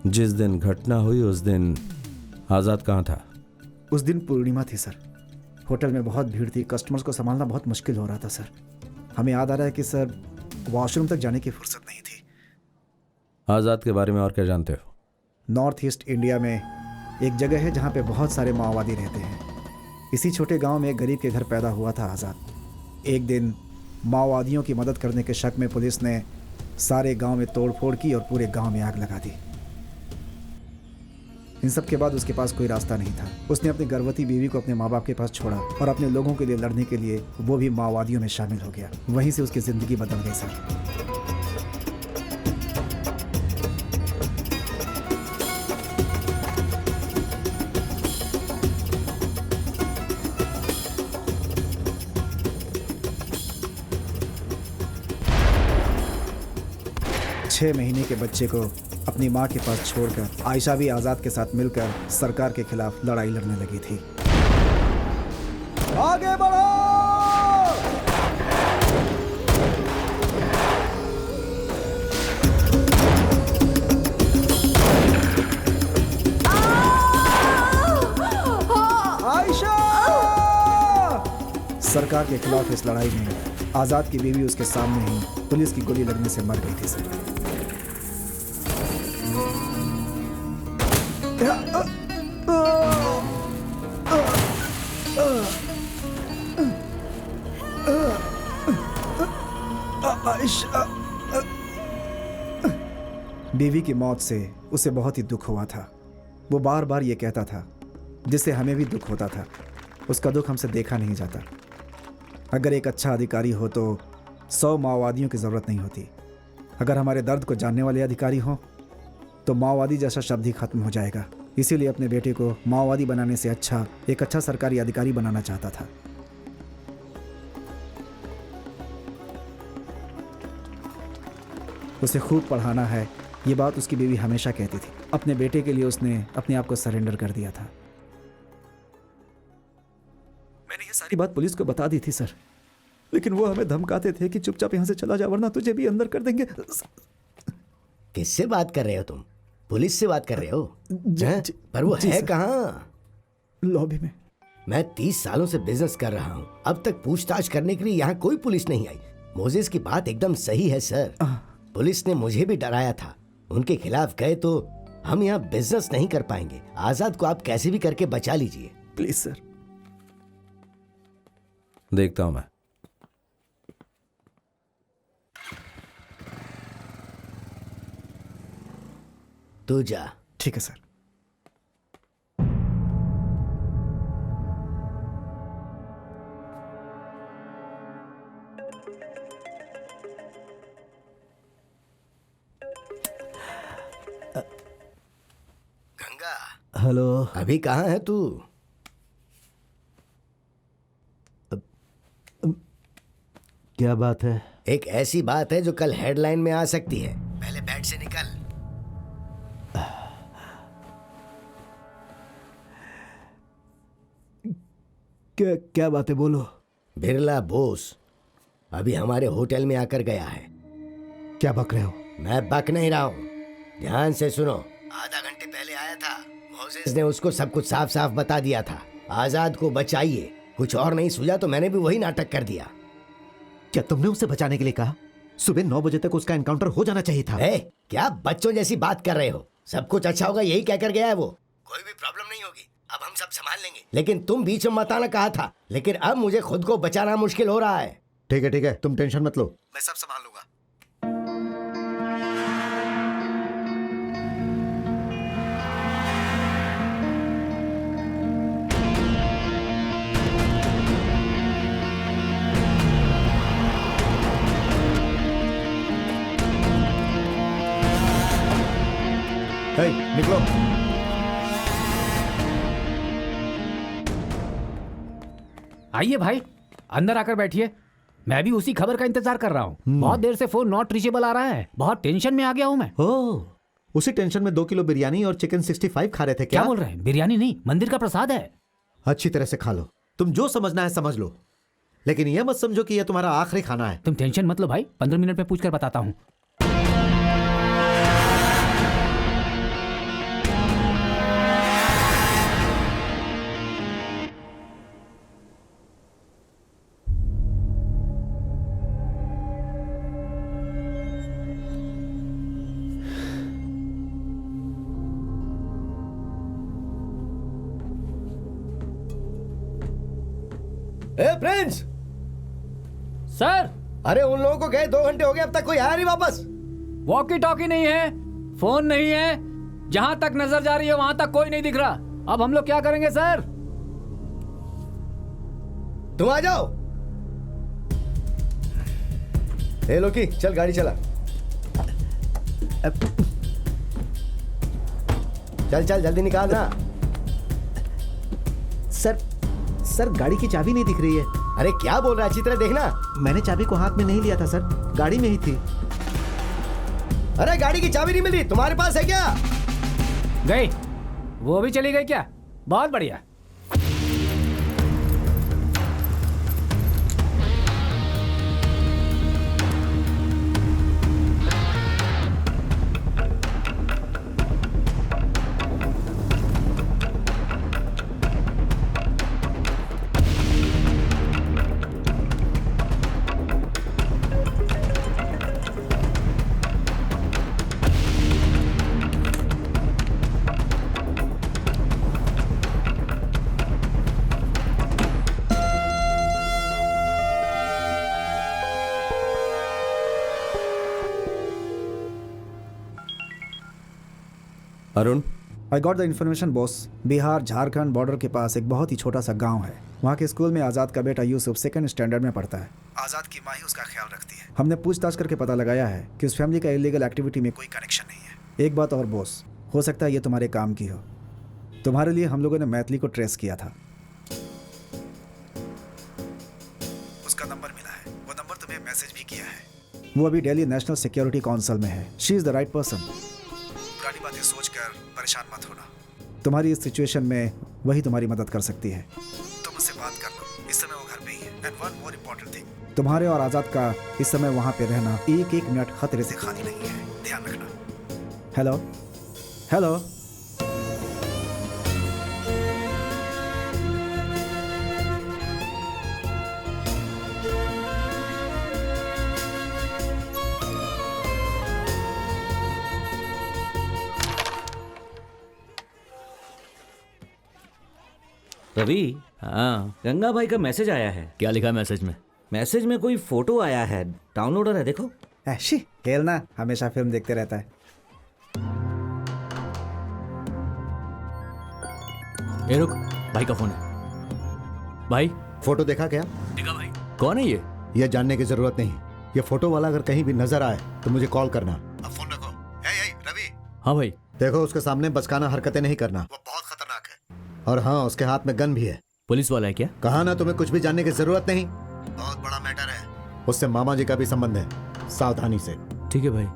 जिस दिन घटना हुई उस दिन आजाद कहाँ था? उस दिन पूर्णिमा थी सर। होटल में बहुत भीड़ थी, कस्टमर्स को संभालना बहुत मुश्किल हो रहा था सर। हमें याद आ रहा है कि सर वॉशरूम तक जाने की फुर्सत नहीं थी। आजाद के बारे में और क्या जानते हो? नॉर्थ ईस्ट इंडिया में एक जगह है जहाँ पे बहुत सारे माओवादी रहते हैं। इसी छोटे गांव में एक गरीब के घर पैदा हुआ था आज़ाद। एक दिन माओवादियों की मदद करने के शक में पुलिस ने सारे गांव में तोड़फोड़ की और पूरे गांव में आग लगा दी। इन सब के बाद उसके पास कोई रास्ता नहीं था। उसने अपनी गर्भवती बीवी को अपने माँ बाप के पास छोड़ा और अपने लोगों के लिए लड़ने के लिए वो भी माओवादियों में शामिल हो गया। वहीं से उसकी ज़िंदगी बदल गई सर। 6 महीने के बच्चे को अपनी माँ के पास छोड़कर आयशा भी आज़ाद के साथ मिलकर सरकार के खिलाफ लड़ाई लड़ने लगी थी। आगे बढ़ो! आयशा! सरकार के खिलाफ इस लड़ाई में आज़ाद की बीवी उसके सामने ही पुलिस की गोली लगने से मर गई थी सर। बीवी की मौत से उसे बहुत ही दुख हुआ था। वो बार बार ये कहता था, जिससे हमें भी दुख होता था। उसका दुख हमसे देखा नहीं जाता। अगर एक अच्छा अधिकारी हो तो 100 माओवादियों की ज़रूरत नहीं होती। अगर हमारे दर्द को जानने वाले अधिकारी हों तो माओवादी जैसा शब्द ही खत्म हो जाएगा। इसीलिए अपने बेटे को माओवादी बनाने से अच्छा एक अच्छा सरकारी अधिकारी बनाना चाहता था। उसे खूब पढ़ाना है, ये बात उसकी बीवी हमेशा कहती थी। अपने बेटे के लिए उसने अपने आप को सरेंडर कर दिया था। मैंने ये सारी बात पुलिस को बता दी थी सर, लेकिन वो हमें धमकाते थे कि चुपचाप यहाँ से चला जा वरना तुझे भी अंदर कर देंगे। किससे बात कर रहे हो तुम? पुलिस से बात कर रहे हो? पर वो है कहाँ? लॉबी में। मैं 30 सालों से बिजनेस कर रहा हूँ, अब तक पूछताछ करने के लिए यहाँ कोई पुलिस नहीं आई। मोजेस की बात एकदम सही है सर। पुलिस ने मुझे भी डराया था। उनके खिलाफ गए तो हम यहाँ बिजनेस नहीं कर पाएंगे। आजाद को आप कैसे भी करके बचा लीजिए प्लीज सर। देखता हूं मैं। तू जा। ठीक है सर। गंगा। हेलो। अभी कहाँ है तू? क्या बात है? एक ऐसी बात है जो कल हेडलाइन में आ सकती है। पहले बेड से निकल। क्या बात है, बोलो। बिरला बोस अभी हमारे होटल में आकर गया है। क्या बक रहे हो? मैं बक नहीं रहा हूँ, ध्यान से सुनो। आधा घंटे पहले आया था। मोजेस ने उसको सब कुछ साफ साफ बता दिया था। आजाद को बचाइए। कुछ और नहीं सूझा तो मैंने भी वही नाटक कर दिया। क्या तुमने उसे बचाने के लिए कहा? सुबह 9 बजे तक उसका एनकाउंटर हो जाना चाहिए था। क्या बच्चों जैसी बात कर रहे हो? सब कुछ अच्छा होगा यही कहकर गया है वो। कोई भी प्रॉब्लम नहीं होगी, अब हम सब संभाल लेंगे। लेकिन तुम बीच में मत आना कहा था, लेकिन अब मुझे खुद को बचाना मुश्किल हो रहा है। ठीक है, तुम टेंशन मत लो, मैं सब संभाल लूंगा। निकलो। आइए भाई, अंदर आकर बैठिए। मैं भी उसी खबर का इंतजार कर रहा हूँ। बहुत देर से फोन नॉट रीचेबल आ रहा है। बहुत टेंशन में आ गया हूँ मैं। ओह, उसी टेंशन में 2 किलो बिरयानी और चिकन 65 खा रहे थे क्या बोल रहे हैं? बिरयानी नहीं, मंदिर का प्रसाद है। अच्छी तरह से खा लो। तुम जो समझना है समझ लो, लेकिन यह मत समझो कि यह तुम्हारा आखिरी खाना है। तुम टेंशन मत लो भाई, 15 मिनट में पूछ कर बताता हूँ। ए प्रिंस, सर, अरे उन लोगों को गए 2 घंटे हो गए, अब तक कोई आया नहीं वापस। वॉकी टॉकी नहीं है, फोन नहीं है, जहां तक नजर जा रही है वहां तक कोई नहीं दिख रहा। अब हम लोग क्या करेंगे सर? तुम आ जाओ। ए लोकी, चल गाड़ी चला। चल चल जल्दी निकाल ना। सर गाड़ी की चाबी नहीं दिख रही है। अरे क्या बोल रहा है, अच्छी तरह देखना। मैंने चाबी को हाथ में नहीं लिया था सर, गाड़ी में ही थी। अरे गाड़ी की चाबी नहीं मिली, तुम्हारे पास है क्या? गई, वो भी चली गई क्या? बहुत बढ़िया। Arun, I got the information boss. Bihar Jharkhand border के पास एक बहुत ही छोटा सा गांव है। वहाँ के स्कूल में आज़ाद का बेटा यूसुफ 2nd स्टैंडर्ड में पढ़ता है। आज़ाद की माँ ही उसका ख्याल रखती है। हमने पूछताछ करके पता लगाया है कि उस फैमिली का इलीगल एक्टिविटी में कोई कनेक्शन नहीं है। एक बात और बॉस, हो सकता है ये तुम्हारे काम की हो। तुम्हारे लिए हम लोगों ने मैथिली को ट्रेस किया था। उसका नंबर मिला है, वो नंबर तुम्हें मैसेज भी किया है। वो अभी दिल्ली नेशनल सिक्योरिटी काउंसिल में है। She is the right person. पुरानी बातें सोचकर परेशान मत होना। तुम्हारी इस सिचुएशन में वही तुम्हारी मदद कर सकती है। तुम उससे बात कर लो, इस समय वो घर पे ही है। And one more important thing, तुम्हारे और आज़ाद का इस समय वहाँ पे रहना 1-1 मिनट खतरे से खाली नहीं है, ध्यान रखना। Hello hello. रवि, हाँ, गंगा भाई का मैसेज आया है। क्या लिखा है मैसेज में? मैसेज में कोई फोटो आया है, डाउनलोडर है, देखो। ऐशी खेलना हमेशा फिल्म देखते रहता है। ए रुक, भाई का फोन है। भाई, फोटो देखा क्या? देखा भाई। कौन है ये? यह जानने की जरूरत नहीं। ये फोटो वाला अगर कहीं भी नजर आए तो मुझे कॉल करना। अब फोन रखो। ए रवि। हाँ भाई। देखो, उसके सामने बचकाना हरकतें नहीं करना, वो बहुत खतरनाक है। और हाँ, उसके हाथ में गन भी है। पुलिस वाला है क्या? कहा ना, तुम्हें कुछ भी जानने की जरूरत नहीं। बहुत बड़ा मैटर है। उससे मामा जी का भी संबंध है, सावधानी से। ठीक है भाई।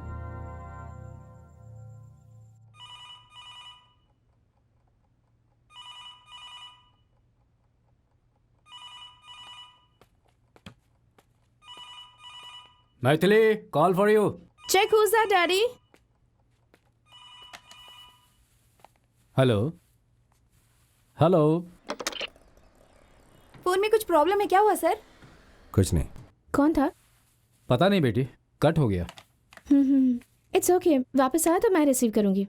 Maithili, call for you. Check who's that, Daddy? Hello hello. Phone में कुछ प्रॉब्लम है, क्या हुआ सर? कुछ नहीं। कौन था? पता नहीं बेटी, कट हो गया। इट्स ओके, वापस आया तो मैं रिसीव करूंगी।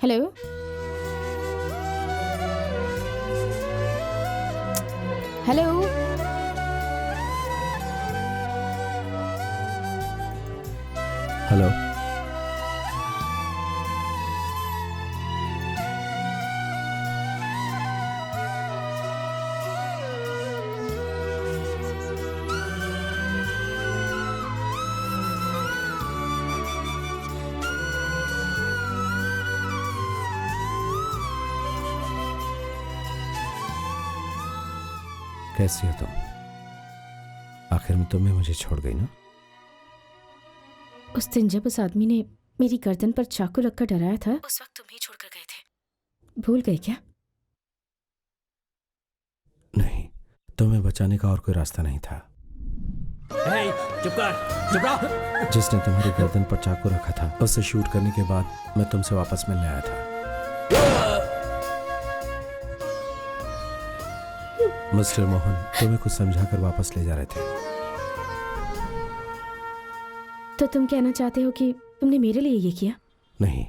Hello, hello, hello. कैसी हो तुम? आखिर में तुम्हें मुझे छोड़ गई ना? उस दिन जब उस आदमी ने मेरी गर्दन पर चाकू रखकर डराया था, उस वक्त तुम ही छोड़कर गए थे। भूल गए क्या? नहीं, तुम्हें बचाने का और कोई रास्ता नहीं था। चुप कर, चुप रहो। जिसने तुम्हारी गर्दन पर चाकू रखा था, उससे शूट करने के बाद मैं तुमसे वापस मिलने आया था। मिस्टर मोहन तुम्हें कुछ समझाकर वापस ले जा रहे थे। तो तुम कहना चाहते हो कि तुमने मेरे लिए ये किया? नहीं,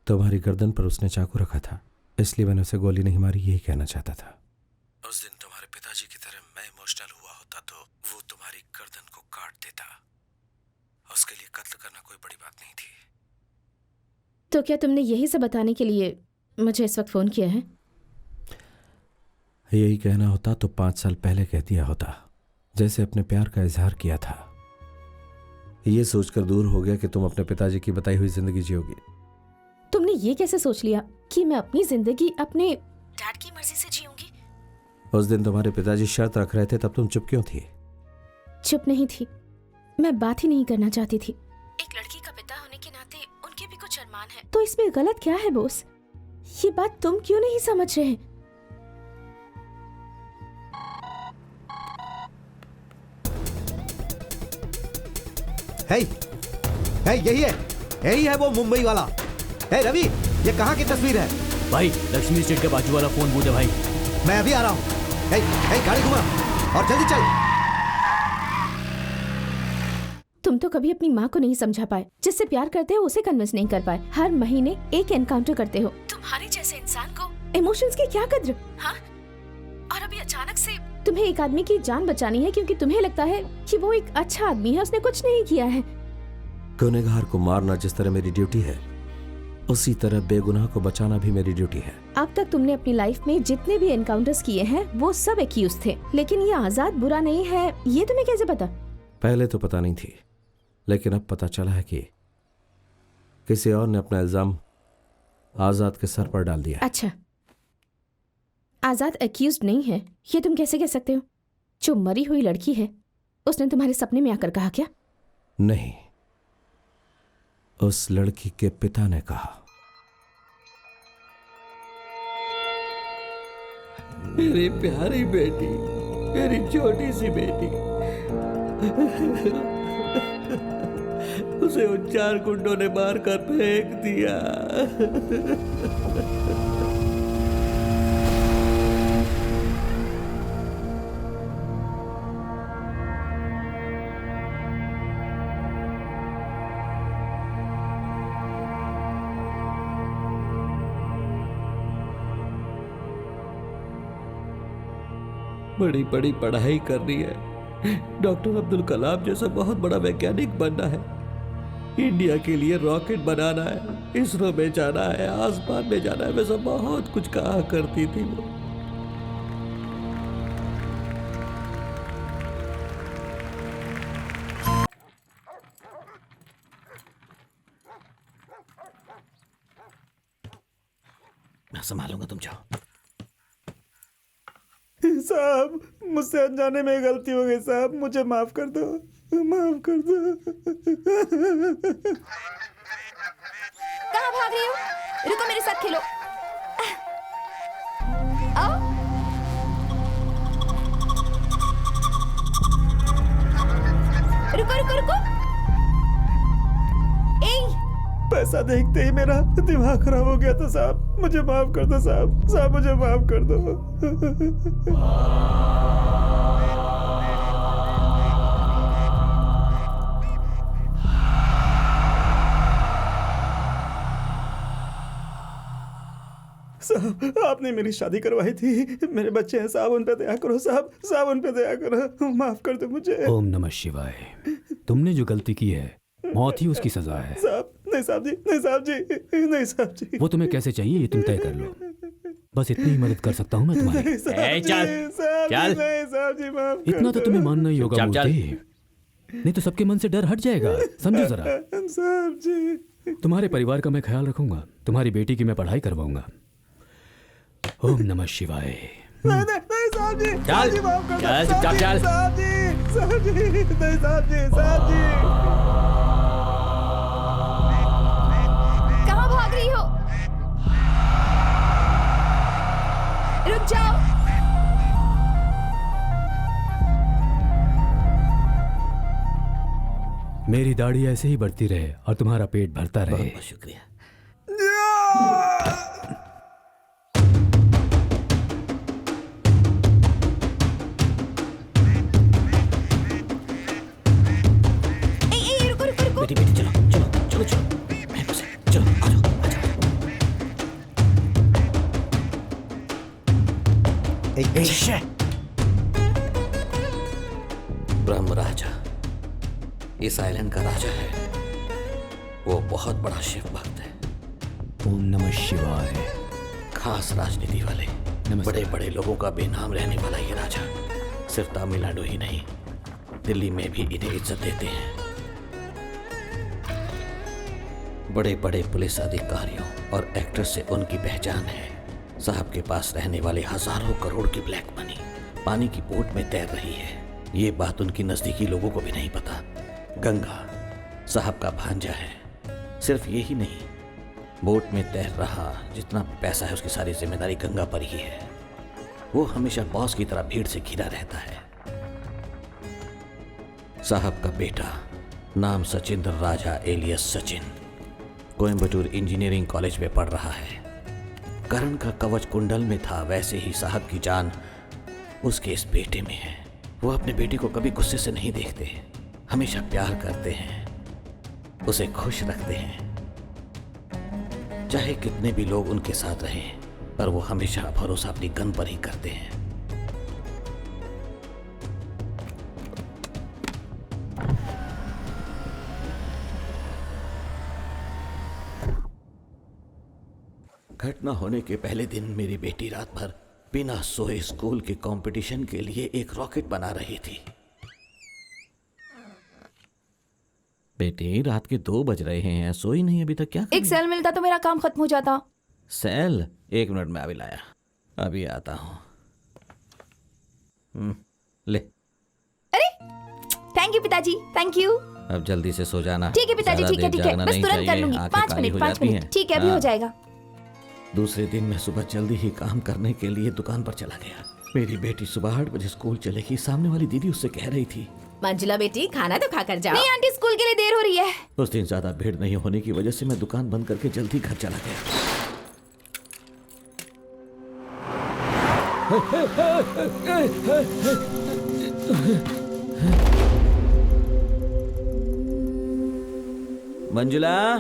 तुम्हारी गर्दन पर उसने चाकू रखा था, इसलिए मैंने उसे गोली नहीं मारी, यही कहना चाहता था। उस दिन तुम्हारे पिताजी की तरह मैं इमोशनल हुआ होता तो वो तुम्हारी गर्दन को काट देता। उसके लिए कत्ल करना कोई बड़ी बात नहीं थी। तो क्या तुमने यही सब बताने के लिए मुझे इस वक्त फोन किया है? यही कहना होता तो 5 साल पहले कह दिया होता, जैसे अपने प्यार का इजहार किया था। ये सोचकर दूर हो गया कि तुम अपने पिताजी की बताई हुई जिंदगी जियोगी। तुमने ये कैसे सोच लिया कि मैं अपनी जिंदगी अपने डैड की मर्जी से जीऊंगी? उस दिन तुम्हारे पिताजी शर्त रख रहे थे, तब तुम चुप क्यों थी? चुप नहीं थी, मैं बात ही नहीं करना चाहती थी। एक लड़की का पिता होने के नाते उनके भी कुछ अरमान है। तो इसमें गलत क्या है बॉस? ये बात तुम क्यों नहीं समझ रहे? यही है वो मुंबई वाला। रवि, ये कहाँ की तस्वीर है? भाई, लक्ष्मी स्ट्रीट के बाजू वाला फोन बूथ है भाई। मैं अभी आ रहा हूँ। गाड़ी घुमा और जल्दी चल। तुम तो कभी अपनी माँ को नहीं समझा पाए। जिससे प्यार करते हो उसे कन्विंस नहीं कर पाए। हर महीने एक एनकाउंटर करते हो। तुम्हारे जैसे इंसान को इमोशंस की क्या कद्र? हाँ? और अभी अचानक से तुम्हें एक आदमी की जान बचानी है क्योंकि तुम्हें लगता है कि वो एक अच्छा आदमी है, उसने कुछ नहीं किया है। गुनहगार को मारना जिस तरह मेरी ड्यूटी है, उसी तरह बेगुनाह को बचाना भी मेरी ड्यूटी है। अब तक तुमने अपनी लाइफ में जितने भी एनकाउंटर्स किए हैं वो सब एक्यूज थे, लेकिन ये आजाद बुरा नहीं है, ये तुम्हें कैसे पता? पहले तो पता नहीं थी, लेकिन अब पता चला है कि किसी और ने अपना इल्जाम आजाद के सर पर डाल दिया। अच्छा, आजाद एक्यूज नहीं है, ये तुम कैसे कह सकते हो? जो मरी हुई लड़की है उसने तुम्हारे सपने में आकर कहा क्या? नहीं, उस लड़की के पिता ने कहा। मेरी प्यारी बेटी, मेरी छोटी सी बेटी, उसे उन 4 गुंडों ने मारकर फेंक दिया। बड़ी बड़ी पढ़ाई करनी है, डॉक्टर अब्दुल कलाम जैसा बहुत बड़ा वैज्ञानिक बनना है, इंडिया के लिए रॉकेट बनाना है, इसरो में जाना है, आसमान में जाना है, वैसा बहुत कुछ कहा करती थी वो। मैं संभालूंगा, तुम जाओ। साहब, मुझसे अनजाने में गलती हो गई साहब, मुझे माफ कर दो, माफ कर दो। कहाँ भाग रही हो? रुको, मेरे साथ खेलो। आओ। रुको रुको रुको। पैसा देखते ही मेरा दिमाग खराब हो गया था साहब, मुझे माफ कर दो साहब, साहब मुझे माफ कर दो। साहब, आपने मेरी शादी करवाई थी, मेरे बच्चे हैं साहब, उन पे दया करो साहब, साहब उन पे दया करो, माफ कर दो मुझे। ओम नमः शिवाय। तुमने जो गलती की है मौत ही उसकी सजा है। साहब, नहीं साहब जी, नहीं साहब जी, नहीं साहब जी। वो तुम्हें कैसे चाहिए ये तुम तय कर लो, बस इतनी ही मदद कर सकता हूँ मैं तुम्हारी। चल, इतना तो तुम्हें मानना ही होगा मूर्ति, नहीं तो सबके मन से डर हट जाएगा, समझो जरा। साहब जी, तुम्हारे परिवार का मैं ख्याल रखूंगा, तुम्हारी बेटी की मैं पढ़ाई करवाऊंगा। ओम नमः शिवाय। नहीं साहब जी, चल, साहब जी, माफ कर दो, चल, साहब चल, जी, चल। साहब जी, साहब जी, नहीं साहब जी, साहब जी। कहाँ भाग रही हो? रुक जाओ। मेरी दाढ़ी ऐसे ही बढ़ती रहे और तुम्हारा पेट भरता रहे। बहुत शुक्रिया। रुको रुको रुको। बेटी बेटी चलो चलो चलो चलो, मैं बस चलो आ जाओ आ जाओ। ब्रह्म राजा इस आइलैंड का राजा है। वो बहुत बड़ा शिव भक्त है। ओम नमः शिवाय। खास राजनीति वाले, बड़े बड़े लोगों का बेनाम रहने वाला ये राजा सिर्फ तमिलनाडु ही नहीं, दिल्ली में भी इन्हें इज्जत देते हैं। बड़े बड़े पुलिस अधिकारियों और एक्टर से उनकी पहचान है। साहब के पास रहने वाले हजारों करोड़ की ब्लैक मनी पानी की बोट में तैर रही है। ये बात उनकी नजदीकी लोगों को भी नहीं पता। गंगा साहब का भांजा है। सिर्फ यही नहीं, बोट में तैर रहा जितना पैसा है उसकी सारी जिम्मेदारी गंगा पर ही है। वो हमेशा बॉस की तरह भीड़ से घिरा रहता है। साहब का बेटा नाम Sachindra Raja alias Sachin Coimbatore engineering college में पढ़ रहा है। करण का कवच कुंडल में था, वैसे ही साहब की जान उसके इस बेटे में है। वो अपने बेटे को कभी गुस्से से नहीं देखते, हमेशा प्यार करते हैं, उसे खुश रखते हैं। चाहे कितने भी लोग उनके साथ रहें, पर वो हमेशा भरोसा अपनी गन पर ही करते हैं। घटना होने के पहले दिन मेरी बेटी रात भर बिना सोए स्कूल के कंपटीशन के लिए एक रॉकेट बना रही थी। बेटी रात के 2 बज रहे हैं, सोई नहीं अभी तक? क्या एक सेल मिलता तो मेरा काम खत्म हो जाता। सेल? 1 मिनट में अभी लाया, अभी आता हूं। ले। अरे थैंक यू पिताजी, थैंक यू। अब जल्दी से सो जाना। ठीक है पिताजी, ठीक है ठीक है, बस तुरंत कर लूंगी। 5 मिनट, ठीक है अभी हो जाएगा। दूसरे दिन मैं सुबह जल्दी ही काम करने के लिए दुकान पर चला गया। मेरी बेटी सुबह 8 बजे स्कूल चलेगी। सामने वाली दीदी उससे कह रही थी, मंजुला बेटी खाना तो खा कर जाओ। नहीं आंटी, स्कूल के लिए देर हो रही है। उस दिन ज्यादा भीड़ नहीं होने की वजह से मैं दुकान बंद करके जल्दी घर चला गया। मंजुला,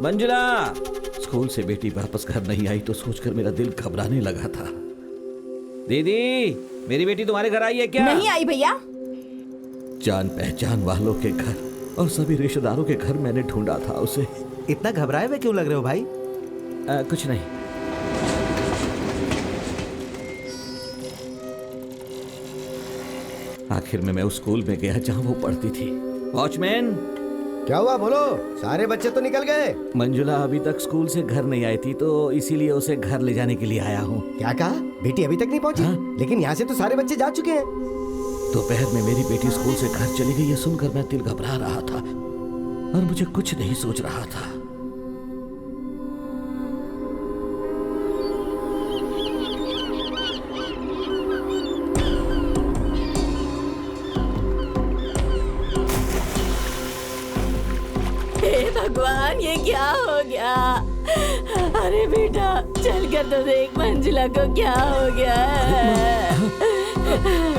मंजुला। स्कूल से बेटी वापस घर नहीं आई तो सोचकर मेरा दिल घबराने लगा था। दीदी, मेरी बेटी तुम्हारे घर आई है क्या? नहीं आई भैया। जान पहचान वालों के घर और सभी रिश्तेदारों के घर मैंने ढूंढा था उसे। इतना घबराए हुए क्यों लग रहे हो भाई? कुछ नहीं। आखिर में मैं उस स्कूल में गया जहां वो पढ़ती थी। वॉचमैन। क्या हुआ बोलो? सारे बच्चे तो निकल गए। मंजुला अभी तक स्कूल से घर नहीं आई थी तो इसीलिए उसे घर ले जाने के लिए आया हूँ। क्या कहा? बेटी अभी तक नहीं पहुंची? हाँ? लेकिन यहाँ से तो सारे बच्चे जा चुके हैं। दोपहर में मेरी बेटी स्कूल से घर चली गई, ये सुनकर मैं दिल घबरा रहा था और मुझे कुछ नहीं सोच रहा था। हे भगवान, ये क्या हो गया? अरे बेटा चल कर तो देख मंजुला को क्या हो गया है।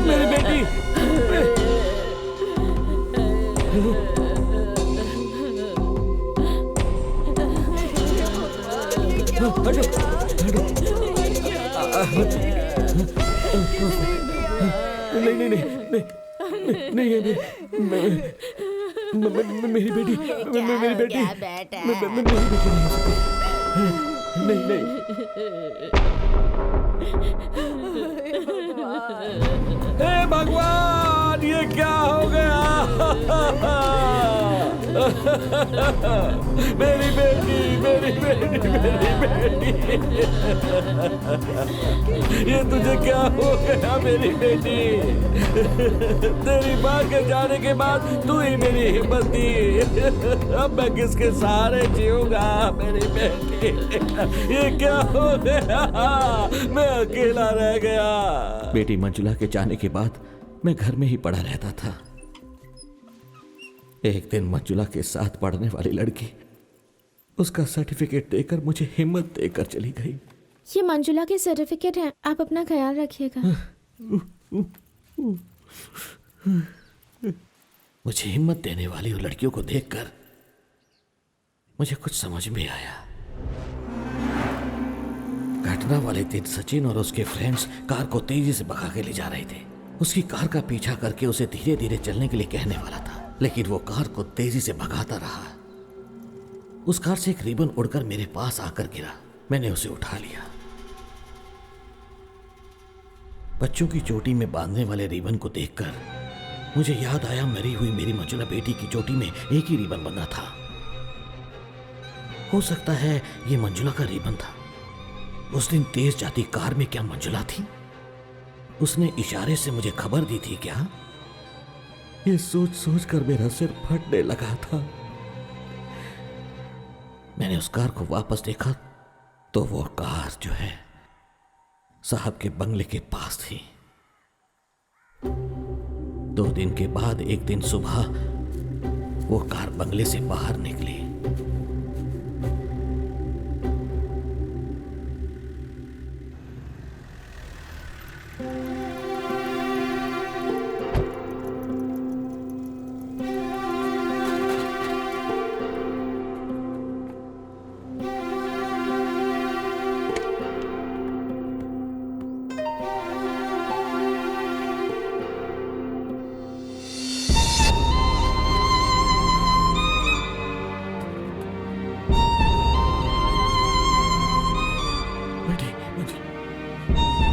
मेरी बेटी। नहीं नहीं नहीं नहीं नहीं, मेरी बेटी, मेरी बेटी, मेरी बेटी नहीं, नहीं। हे भगवान, ये क्या हो गया? मेरी बेटी, मेरी बेटी, मेरी बेटी। ये तुझे क्या हो गया मेरी बेटी? तेरी माँ के जाने के बाद तू ही मेरी हिम्मत दी। अब मैं किसके सहारे जीऊंगा मेरी बेटी? ये क्या हो गया? मैं अकेला रह गया। बेटी मंजुला के जाने के बाद मैं घर में ही पड़ा रहता था। एक दिन मंजुला के साथ पढ़ने वाली लड़की उसका सर्टिफिकेट देकर मुझे हिम्मत देकर चली गई। ये मंजुला के सर्टिफिकेट है, आप अपना ख्याल रखिएगा। मुझे हिम्मत देने वाली उन लड़कियों को देखकर मुझे कुछ समझ में आया। घटना वाले दिन सचिन और उसके फ्रेंड्स कार को तेजी से भगा के ले जा रहे थे। उसकी कार का पीछा करके उसे धीरे धीरे चलने के लिए कहने वाला था, लेकिन वो कार को तेजी से भगाता रहा। उस कार से एक रिबन उड़कर मेरे पास आकर गिरा। मैंने उसे उठा लिया। बच्चों की चोटी में बांधने वाले रिबन को देखकर मुझे याद आया मरी हुई मेरी मंजुला बेटी की चोटी में एक ही रिबन बंधा था। हो सकता है ये मंजुला का रिबन था। उस दिन तेज जाती कार में क्या मंजुला थी? उसने इशारे से मुझे खबर दी थी क्या? ये सोच सोच कर मेरा सिर फटने लगा था। मैंने उस कार को वापस देखा तो वो कार जो है साहब के बंगले के पास थी। 2 दिन के बाद एक दिन सुबह वो कार बंगले से बाहर निकली।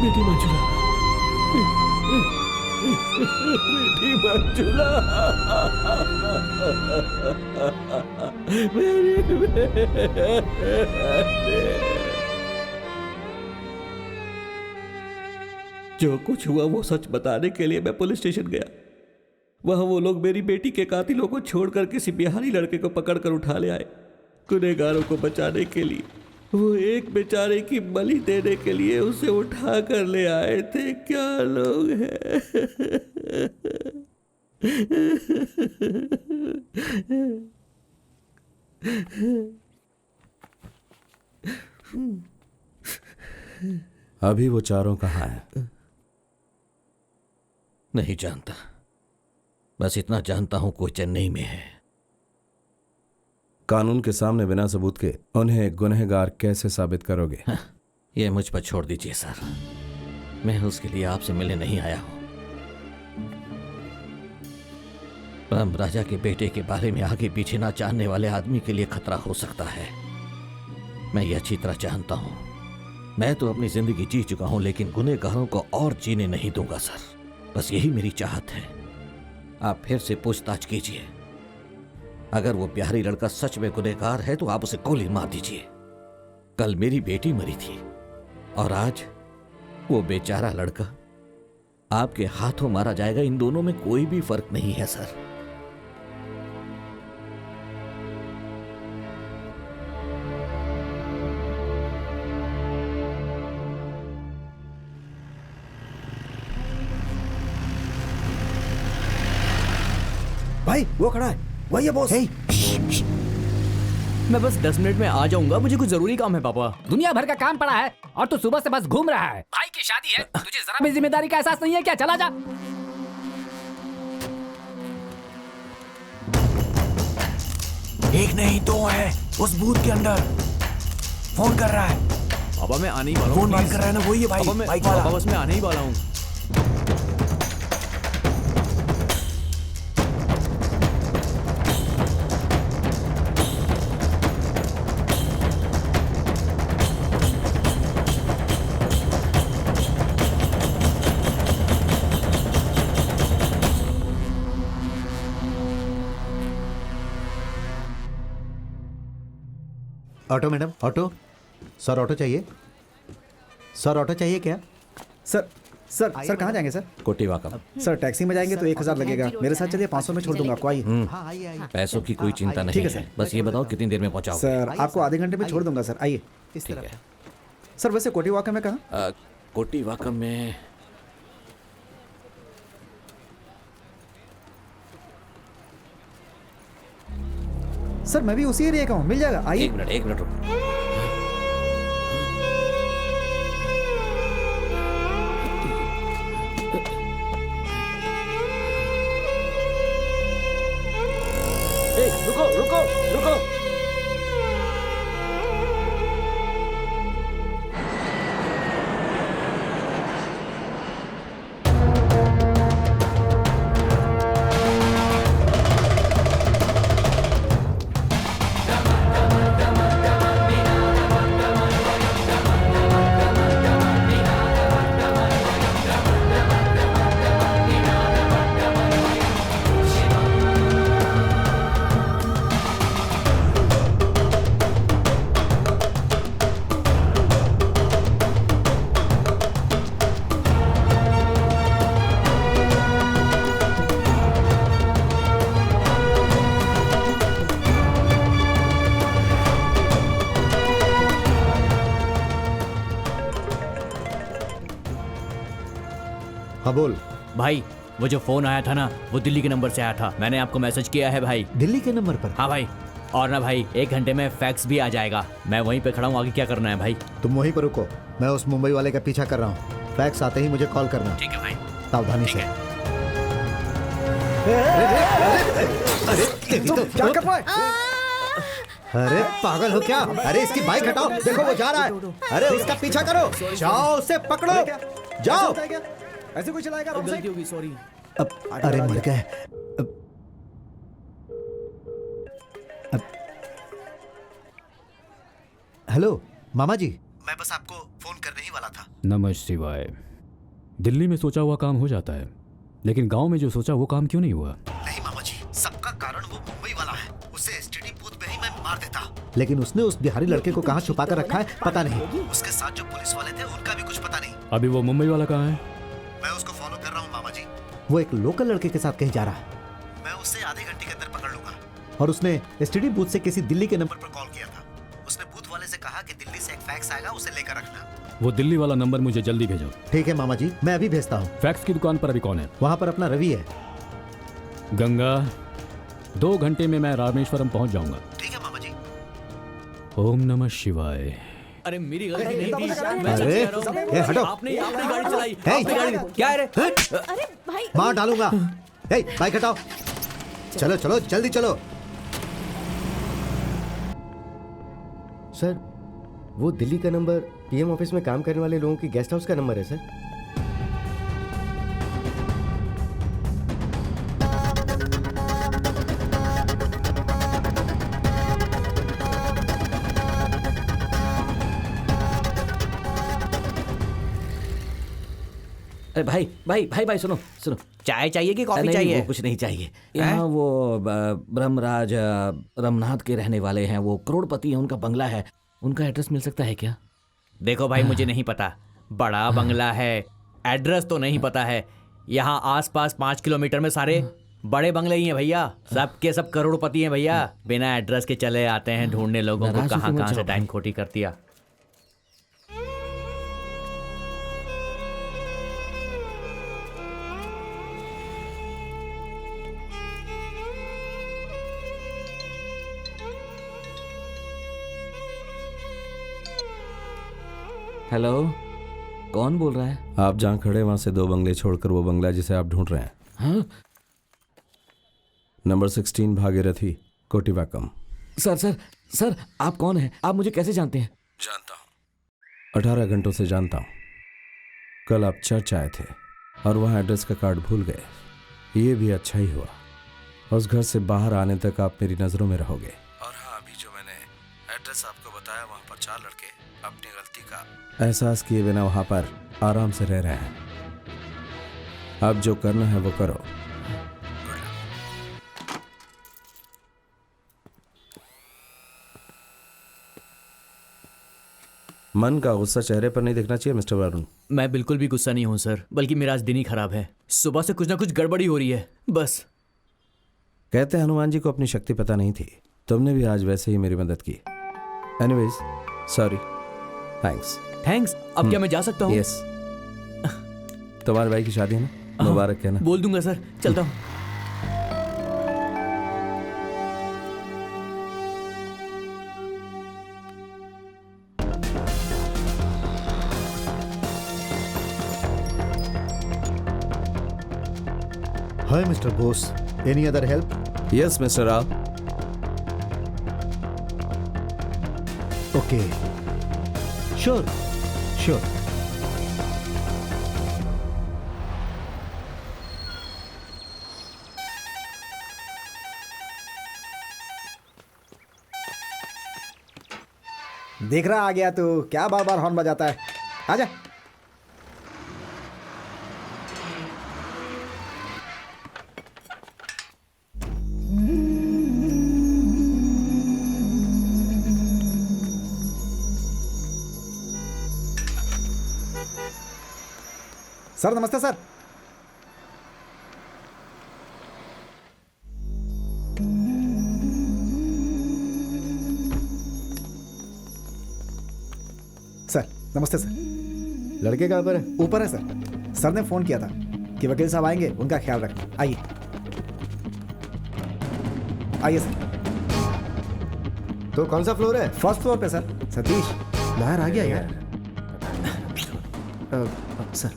बेटी मंजुला, बेटी मंजुला, मेरी जो कुछ हुआ वो सच बताने के लिए मैं पुलिस स्टेशन गया। वहां वो लोग मेरी बेटी के कातिलों को छोड़कर किसी बिहारी लड़के को पकड़कर उठा ले आए। गुनहगारों को बचाने के लिए वो एक बेचारे की बलि देने के लिए उसे उठा कर ले आए थे। क्या लोग हैं। अभी वो चारों कहाँ हैं? नहीं जानता, बस इतना जानता हूं कोई चेन्नई में है। कानून के सामने बिना सबूत के उन्हें एक गुनहगार कैसे साबित करोगे? ये मुझ पर छोड़ दीजिए सर, मैं उसके लिए आपसे मिलने नहीं आया हूं। राम राजा के बेटे के बारे में आगे पीछे ना जानने वाले आदमी के लिए खतरा हो सकता है। मैं ये अच्छी तरह जानता हूं। मैं तो अपनी जिंदगी जी चुका हूं, लेकिन गुनहगारों को और जीने नहीं दूंगा सर। बस यही मेरी चाहत है। आप फिर से पूछताछ कीजिए। अगर वो बिहारी लड़का सच में गुनहगार है तो आप उसे गोली मार दीजिए। कल मेरी बेटी मरी थी और आज वो बेचारा लड़का आपके हाथों मारा जाएगा। इन दोनों में कोई भी फर्क नहीं है सर। भाई वो खड़ा है, वही है बॉस। मैं बस 10 मिनट में आ जाऊंगा, मुझे कुछ जरूरी काम है पापा। दुनिया भर का काम पड़ा है और तू सुबह से बस घूम रहा है। भाई की शादी है, तुझे जरा भी जिम्मेदारी का एहसास नहीं है क्या? चला जा। एक नहीं दो है उस बूथ के अंदर। फोन कर रहा है पापा, मैं आने ही वाला हूँ। फोन बात कर रहा है ना, वही है भाई। पापा बस मैं आने ही वाला हूँ। Auto madam, auto. Sir auto चाहिए? सर ऑटो चाहिए क्या? सर सर सर कहाँ जाएंगे सर? कोटीवाकम। सर टैक्सी में जाएंगे तो 1000 लगेगा। मेरे साथ चलिए, 500 में छोड़ दूंगा आपको। आइए। पैसों की कोई चिंता नहीं ठीक है है, सर। बस ये बताओ कितनी देर में पहुंचाओगे? सर आपको आधे घंटे में छोड़ दूंगा सर। आइए। ठीक है। सर वैसे कोटीवाकम में कहाँ? कोटीवाकम में सर मैं भी उसी एरिया का हूँ, मिल जाएगा। आइए। एक मिनट रुको। रुको रुको रुको। हाँ बोल भाई, वो जो फोन आया था ना, वो दिल्ली के नंबर से आया था। मैंने आपको मैसेज किया है भाई। दिल्ली के नंबर पर? हाँ भाई। और ना भाई, 1 घंटे में फैक्स भी आ जाएगा। मैं वहीं पे खड़ा हूँ, आगे क्या करना है भाई? तुम वहीं पर रुको, मैं उस मुंबई वाले का पीछा कर रहा हूँ। फैक्स आते ही मुझे कॉल करना। ठीक है भाई। सावधानी से। क्या कर रहा है? अरे पागल हो क्या? अरे इसकी बाइक हटाओ, देखो वो जा रहा है। अरे उसका पीछा करो, जाओ उसे पकड़ो, जाओ। ऐसे कोई चलाएगा? गलती होगी, सॉरी। अरे मर गए। हेलो मामा जी, मैं बस आपको फोन करने ही वाला था। नमः शिवाय। दिल्ली में सोचा हुआ काम हो जाता है, लेकिन गांव में जो सोचा वो काम क्यों नहीं हुआ? नहीं मामा जी, सबका कारण वो मुंबई वाला है। उसे एसटीडी बूथ पे ही मैं मार देता, लेकिन उसने उस बिहारी लड़के को कहाँ छुपा कर रखा है पता नहीं। उसके साथ जो पुलिस वाले थे उनका भी कुछ पता नहीं। अभी वो मुंबई वाला कहाँ है? मैं उसको फॉलो कर रहा हूँ मामा जी। वो एक लोकल लड़के के साथ कहीं जा रहा है। मैं उससे आधे घंटे के अंदर पकड़ लूंगा। और उसने एसटीडी बूथ से किसी दिल्ली के नंबर पर कॉल किया था। उसने बूथ वाले से कहा कि दिल्ली से एक फैक्स आएगा, उसे लेकर रखना। वो दिल्ली वाला नंबर मुझे जल्दी भेजो। ठीक है मामा जी, मैं अभी भेजता हूँ। फैक्स की दुकान पर अभी कौन है? वहाँ पर अपना रवि है। गंगा, 2 घंटे में मैं रामेश्वरम पहुंच जाऊंगा। ठीक है मामा जी। ओम नमः शिवाय। अरे मेरी गलती नहीं थी। अरे हटो, आपने गाड़ी चलाई। आपने गाड़ी क्या है रे? अरे भाई, मार डालूंगा। बाइक हटाओ, चलो चलो जल्दी चलो। सर वो दिल्ली का नंबर पीएम ऑफिस में काम करने वाले लोगों की गेस्ट हाउस का नंबर है सर। अरे भाई भाई भाई भाई सुनो सुनो। चाय चाहिए कि कॉफी नहीं, चाहिए? वो कुछ नहीं चाहिए। यहाँ वो ब्रह्मराज रमनाथ के रहने वाले हैं, वो करोड़पति हैं, उनका बंगला है। उनका एड्रेस मिल सकता है क्या? देखो भाई, मुझे नहीं पता। बड़ा बंगला है, एड्रेस तो नहीं पता है। यहाँ आसपास 5 किलोमीटर में सारे बड़े बंगले ही हैं भैया। सब के सब करोड़पति हैं भैया। बिना एड्रेस के चले आते हैं ढूंढने लोगों को, कहाँ कहाँ से टाइम खोटी कर दिया। हेलो, कौन बोल रहा है? आप जहाँ खड़े वहां से 2 बंगले छोड़कर वो बंगला जिसे आप ढूंढ रहे हैं। हाँ? Number 16 Bhagirathi, Kotivakkam. Sir sir sir, आप कौन हैं? आप मुझे कैसे जानते हैं? जानता हूँ, 18 घंटों से जानता हूँ। कल आप चर्च आए थे और वहाँ एड्रेस का कार्ड भूल गए। ये भी अच्छा ही हुआ। उस घर से बाहर आने तक आप मेरी नज़रों में रहोगे। और हाँ, अभी जो मैंने एड्रेस आपको बताया, वहाँ पर 4 लड़के अपनी गलती का एहसास किए बिना वहाँ पर आराम से रह रहे हैं। अब जो करना है वो करो। मन का गुस्सा चेहरे पर नहीं दिखना चाहिए मिस्टर वरुण। मैं बिल्कुल भी गुस्सा नहीं हूँ सर, बल्कि मेरा आज दिन ही खराब है। सुबह से कुछ ना कुछ गड़बड़ी हो रही है बस। कहते हैं हनुमान जी को अपनी शक्ति पता नहीं थी, तुमने भी आज वैसे ही मेरी मदद की। Anyways sorry, thanks. थैंक्स? अब क्या मैं जा सकता हूँ? यस, तुम्हारे भाई की शादी है ना, मुबारक कहना। बोल दूंगा सर, चलता हूँ। हाय mister Bose, any other help? Yes mister Rao. Okay, sure sure. देख रहा आ गया तो क्या बार बार हॉर्न बजाता है। आजा। सर नमस्ते सर। सर नमस्ते सर। लड़के कहाँ पर है? ऊपर है सर। सर ने फोन किया था कि वकील साहब आएंगे, उनका ख्याल रखना। आइए आइए सर। तो कौन सा फ्लोर है? फर्स्ट फ्लोर पे सर। सतीश बाहर आ गया यार। सर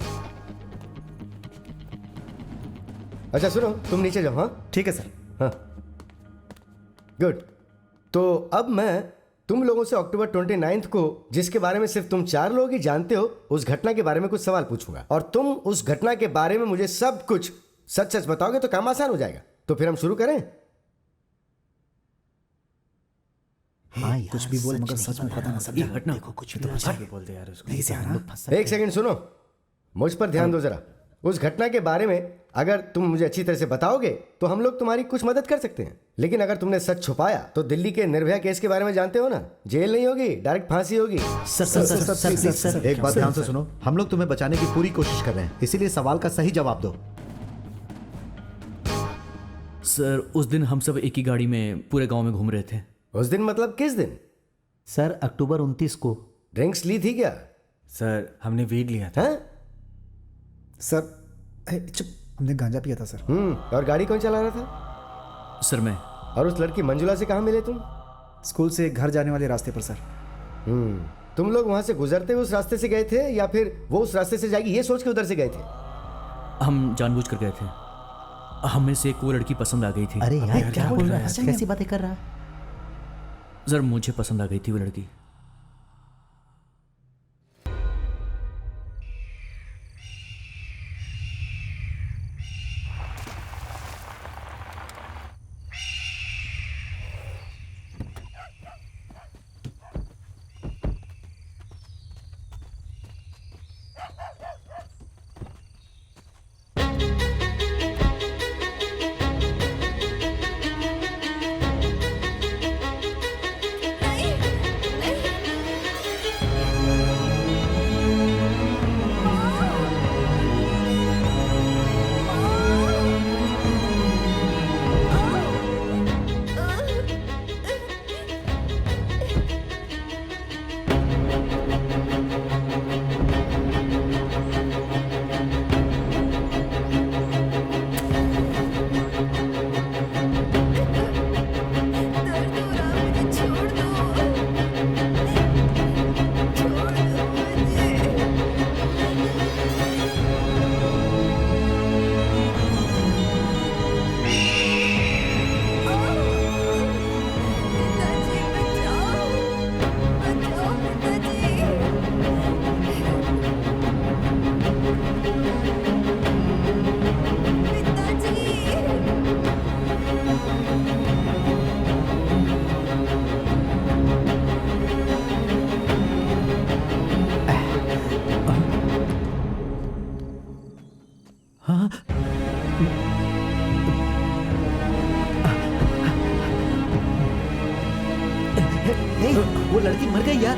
अच्छा सुनो, तुम नीचे जाओ। हाँ ठीक है सर। हाँ गुड। तो अब मैं तुम लोगों से अक्टूबर 29 को, जिसके बारे में सिर्फ तुम 4 लोग ही जानते हो, उस घटना के बारे में कुछ सवाल पूछूंगा और तुम उस घटना के बारे में मुझे सब कुछ सच सच बताओगे तो काम आसान हो जाएगा। तो फिर हम शुरू करें? हाँ कुछ भी बोल मगर सच में पता ना सब। ये घटना देखो कुछ भी तो बोलते यार उसको। नहीं से आ रहा। एक सेकंड सुनो, मुझ पर ध्यान दो जरा। उस घटना के बारे में अगर तुम मुझे अच्छी तरह से बताओगे तो हम लोग तुम्हारी कुछ मदद कर सकते हैं, लेकिन अगर तुमने सच छुपाया तो दिल्ली के निर्भया केस के बारे में जानते हो ना, जेल नहीं होगी, डायरेक्ट फांसी होगी। सर एक बात ध्यान से सुनो, हम लोग तुम्हें बचाने की पूरी कोशिश कर रहे हैं, इसीलिए सवाल का सही जवाब दो। सर उस दिन हम सब एक ही गाड़ी में पूरे गांव में घूम रहे थे। उस दिन मतलब किस दिन? सर अक्टूबर 29 को। ड्रिंक्स ली थी क्या? सर हमने वीड लिया था। हैं? सर चुप, हमने गांजा पिया था सर। और गाड़ी कौन चला रहा था? सर मैं। और उस लड़की मंजुला से कहाँ मिले तुम? स्कूल से घर जाने वाले रास्ते पर सर। तुम लोग वहां से गुजरते हुए उस रास्ते से गए थे या फिर वो उस रास्ते से जाएगी ये सोच के उधर से गए थे? हम जानबूझ कर गए थे। हमें से एक वो लड़की पसंद आ गई थी। अरे यार क्या बोल रहा है, कैसी बातें कर रहा है? सर मुझे पसंद आ गई थी वो लड़की। नहीं वो लड़की मर गई यार।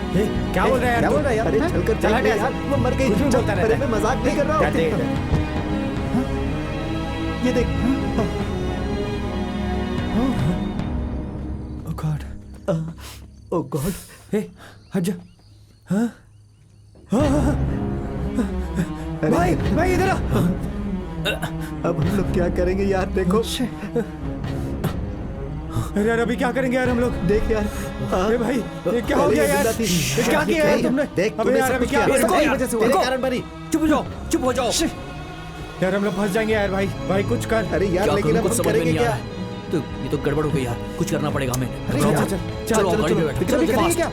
क्या बोल रहा है यार? क्या बोल रहा है यार? अरे हैं? चलकर चल चला हट गया यार, वो मर गई। कुछ भी बोलता रहता अरे है। मैं मजाक नहीं कर रहा क्या देख हूँ। ये देख। ओह गॉड, ओह गॉड, हे हट जा। हाँ भाई भाई इधर आ। अब हम लोग क्या करेंगे यार? देखो अरे यार अभी क्या करेंगे यार हम लोग? देख यार। अरे भाई ये क्या हो गया यार? ये क्या किया यार तुमने? देख अबे यार अभी क्या? तेरी वजह से हुआ। तेरे कारण बनी। चुप हो जाओ, चुप हो जाओ। यार हम लोग फंस जाएंगे यार। भाई भाई कुछ कर। अरे यार लेकिन अब हम करेंगे क्या? तो ये तो गड़बड़ हो गई यार, कुछ करना पड़ेगा हमें। चल चलो गाड़ी में बैठो। चलो करेंगे क्या?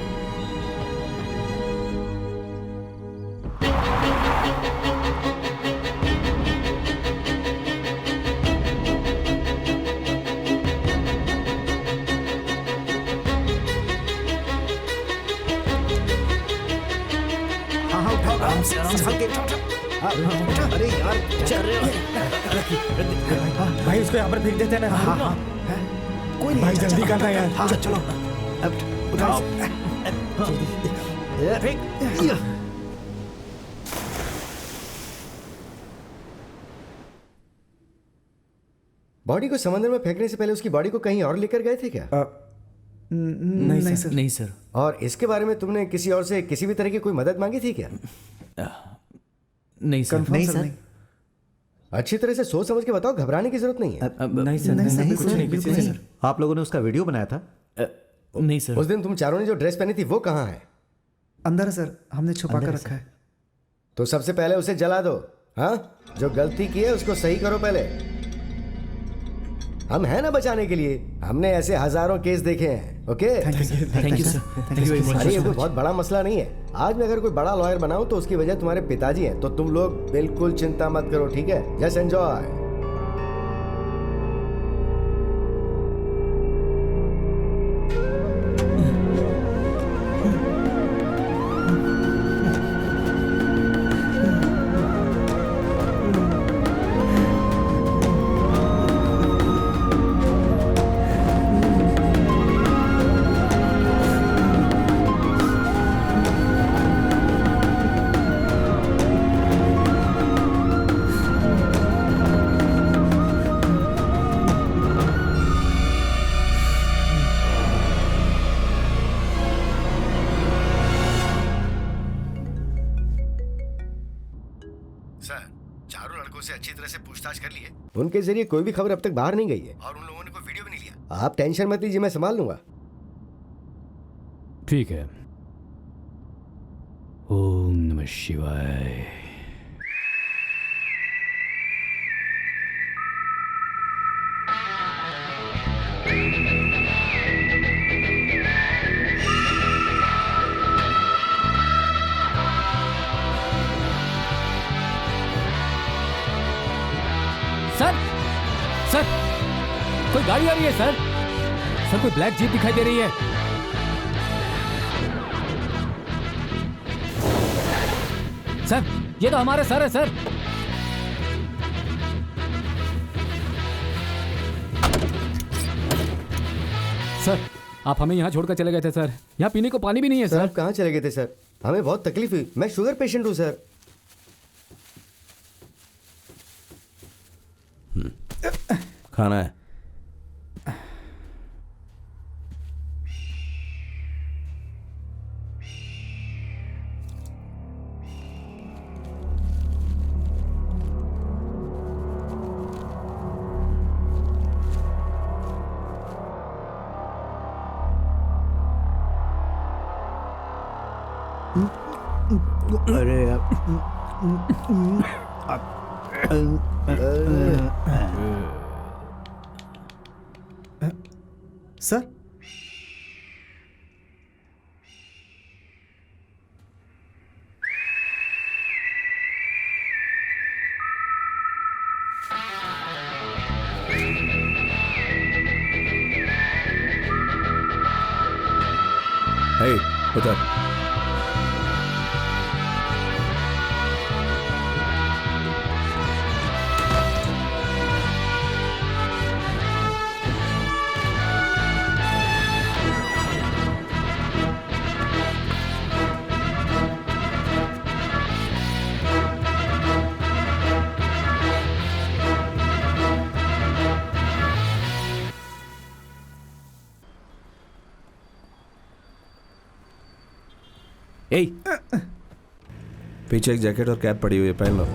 आराम से अरे यार भाई उसको यहाँ पर फेंक देते हैं ना। कोई नहीं, भाई जल्दी करना यार। चलो अब उठाओ। बॉडी को समंदर में फेंकने से पहले उसकी बॉडी को कहीं और लेकर गए थे क्या? नहीं सर। नहीं सर। और इसके बारे में तुमने किसी और से किसी भी तरह की कोई मदद मांगी थी क्या? नहीं सर। नहीं सर। अच्छी तरह से सोच समझ के बताओ, घबराने की जरूरत नहीं है। नहीं सर, नहीं कुछ नहीं, कुछ नहीं सर। आप लोगों ने उसका वीडियो बनाया था? नहीं सर। उस दिन तुम चारों ने जो ड्रेस पहनी थी वो कहाँ है? अंदर है सर, हमने छुपा कर रखा है। तो सबसे पहले उसे जला दो। हाँ, जो गलती की है उसको सही करो पहले। हम हैं ना बचाने के लिए। हमने ऐसे हजारों केस देखे हैं। Okay, thank you sir. Thank you very much. अरे ये कोई बहुत बड़ा मसला नहीं है। आज मैं अगर कोई बड़ा लॉयर बनाऊं तो उसकी वजह तुम्हारे पिताजी हैं। तो तुम लोग बिल्कुल चिंता मत करो, ठीक है? Just enjoy. उनके जरिए कोई भी खबर अब तक बाहर नहीं गई है और उन लोगों ने कोई वीडियो भी नहीं लिया। आप टेंशन मत लीजिए, मैं संभाल लूंगा। ठीक है। ओम नमः शिवाय। सर, सर, कोई गाड़ी आ रही है सर। सर, कोई ब्लैक जीप दिखाई दे रही है। सर, ये तो हमारे सर है सर। सर, आप हमें यहाँ छोड़कर चले गए थे सर। यहाँ पीने को पानी भी नहीं है सर। सर। आप कहाँ चले गए थे सर? हमें बहुत तकलीफ हुई। मैं शुगर पेशेंट हूँ सर। खाना है। अरे सर, हे, उधर। ए पीछे एक जैकेट और कैप पड़ी हुई है, पहन लो।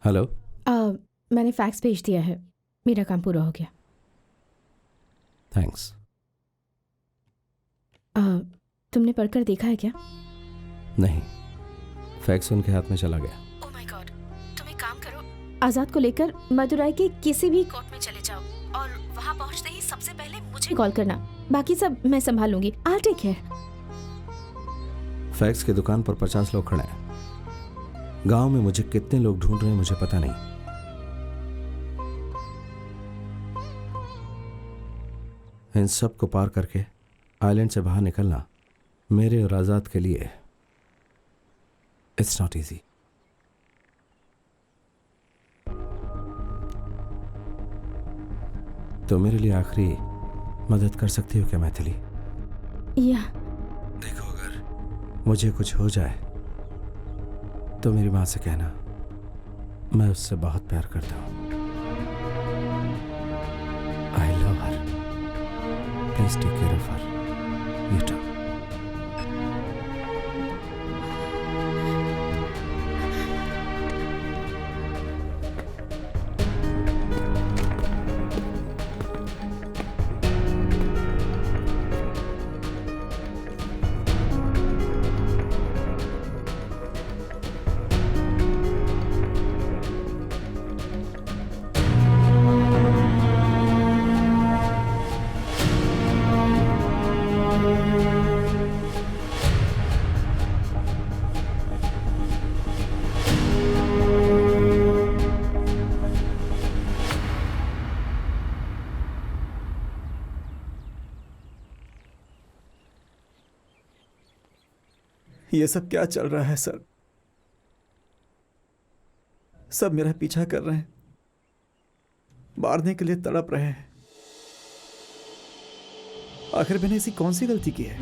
हेलो। मैंने फैक्स भेज दिया है, मेरा काम पूरा हो गया। थैंक्स। तुमने पढ़कर देखा है क्या? नहीं, फैक्स उनके हाथ में चला गया। ओह माय गॉड, तुम एक काम करो, आजाद को लेकर मदुराई के किसी भी कोर्ट में चले जाओ और वहां पहुंचते ही सबसे पहले मुझे कॉल करना। बाकी सब मैं संभाल लूंगी। I take care. फैक्स की दुकान पर 50 लोग खड़े हैं। गांव में मुझे कितने लोग ढूंढ रहे हैं मुझे पता नहीं। इन सब को पार करके आइलैंड से बाहर निकलना मेरे और आजाद के लिए इट्स नॉट इजी। तो मेरे लिए आखिरी मदद कर सकती हो क्या मैथिली? या देखो, अगर मुझे कुछ हो जाए तो मेरी माँ से कहना मैं उससे बहुत प्यार करता हूँ। I love her. Please take care of her. You too. ये सब क्या चल रहा है सर? सब मेरा पीछा कर रहे हैं, मारने के लिए तड़प रहे हैं। आखिर मैंने ऐसी कौन सी गलती की है?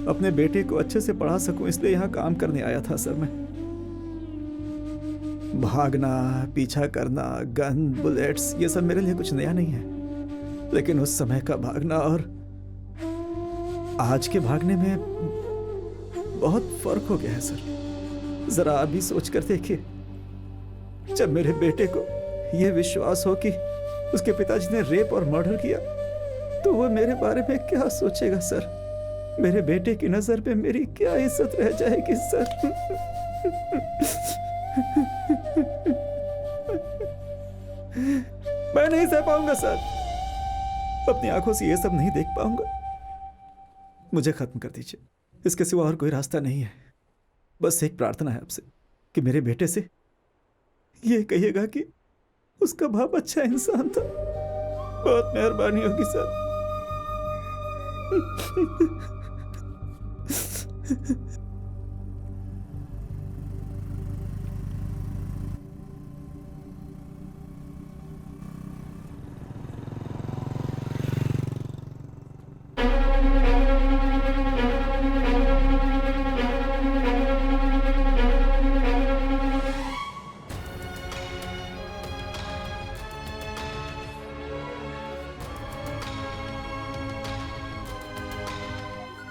अपने बेटे को अच्छे से पढ़ा सकूं इसलिए यहां काम करने आया था सर मैं। भागना, पीछा करना, गन, बुलेट्स, ये सब मेरे लिए कुछ नया नहीं है। लेकिन उस समय का भागना और आज के भागने में बहुत फर्क हो गया है सर। जरा आप भी सोच कर देखिए, जब मेरे बेटे को यह विश्वास हो कि उसके पिताजी ने रेप और मर्डर किया तो वो मेरे बारे में क्या सोचेगा सर? मेरे बेटे की नजर पे मेरी क्या इज्जत रह जाएगी सर? मैं नहीं सह पाऊंगा सर, अपनी आंखों से ये सब नहीं देख पाऊंगा। मुझे खत्म कर दीजिए, इसके सिवा और कोई रास्ता नहीं है। बस एक प्रार्थना है आपसे कि मेरे बेटे से ये कहिएगा कि उसका बाप अच्छा इंसान था। बहुत मेहरबानी होगी सर।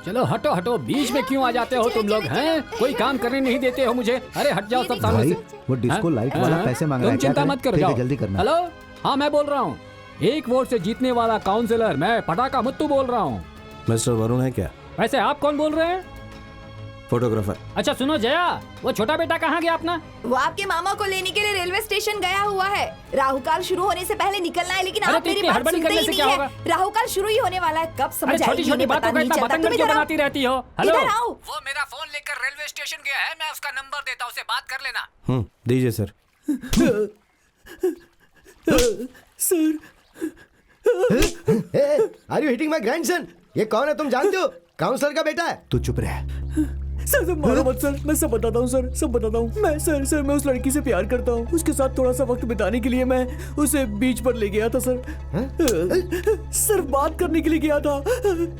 चलो हटो हटो, बीच में क्यों आ जाते हो तुम लोग? हैं, कोई काम करने नहीं देते हो मुझे। अरे हट जाओ सब सामने से। वो डिस्को लाइट वाला पैसे मांग रहा है, तुम चिंता मत करो, जाओ जल्दी करना। हेलो, हाँ मैं बोल रहा हूँ, एक वोट से जीतने वाला काउंसिलर मैं पटाखा मुत्तू बोल रहा हूँ। मिस्टर वरुण है क्या? वैसे आप कौन बोल रहे हैं? फोटोग्राफर। अच्छा सुनो जया, वो छोटा बेटा कहाँ गया अपना? वो आपके मामा को लेने के लिए रेलवे स्टेशन गया हुआ है। राहुकाल शुरू होने से पहले निकलना है, लेकिन आप मेरी बात सुनते ही नहीं है। राहुकाल शुरू ही होने वाला है, कब समझ आएगी? छोटी-छोटी बातों का इतना बतंगड़ क्यों बनाती रहती हो? हेलो, इधर आओ। वो मेरा फोन लेकर रेलवे स्टेशन गया है, मैं उसका नंबर देता हूँ, उसे बात कर लेना। दीजिए sir. Sir, are you hitting my grandson? ये कौन है तुम जानते हो? काउंसलर का बेटा है। तू चुप रह। सर सर मारो मत सर, मैं सब बताता हूँ सर, सब बताता हूँ। मैं सर मैं उस लड़की से प्यार करता हूँ। उसके साथ थोड़ा सा वक्त बिताने के लिए मैं उसे बीच पर ले गया था सर। सर बात करने के लिए गया था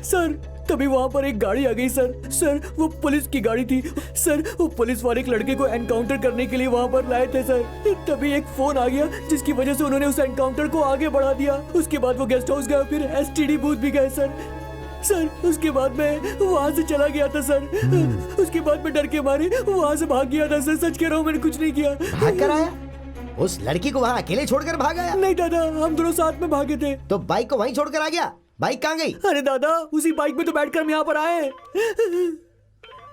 सर। तभी वहाँ पर एक गाड़ी आ गई सर वो पुलिस की गाड़ी थी सर। वो पुलिस वाले एक लड़के को एनकाउंटर करने के लिए वहाँ पर लाए थे सर। तभी एक फोन आ गया जिसकी वजह से उन्होंने उस एनकाउंटर को आगे बढ़ा दिया। उसके बाद वो गेस्ट हाउस गए, फिर एसटीडी बूथ भी गए सर। उसके बाद मैं वहाँ से चला गया था सर। उसके बाद मैं डर के मारे वहाँ से भाग गया था सर। सच कह रहा हूँ, मैंने कुछ नहीं किया। भाग कर आया? उस लड़की को वहाँ अकेले छोड़कर भाग आया? नहीं दादा, हम दोनों साथ में भागे थे। तो बाइक को वहीं छोड़कर आ गया? बाइक कहाँ गई? अरे दादा, उसी बाइक में तो बैठकर हम यहाँ पर आए।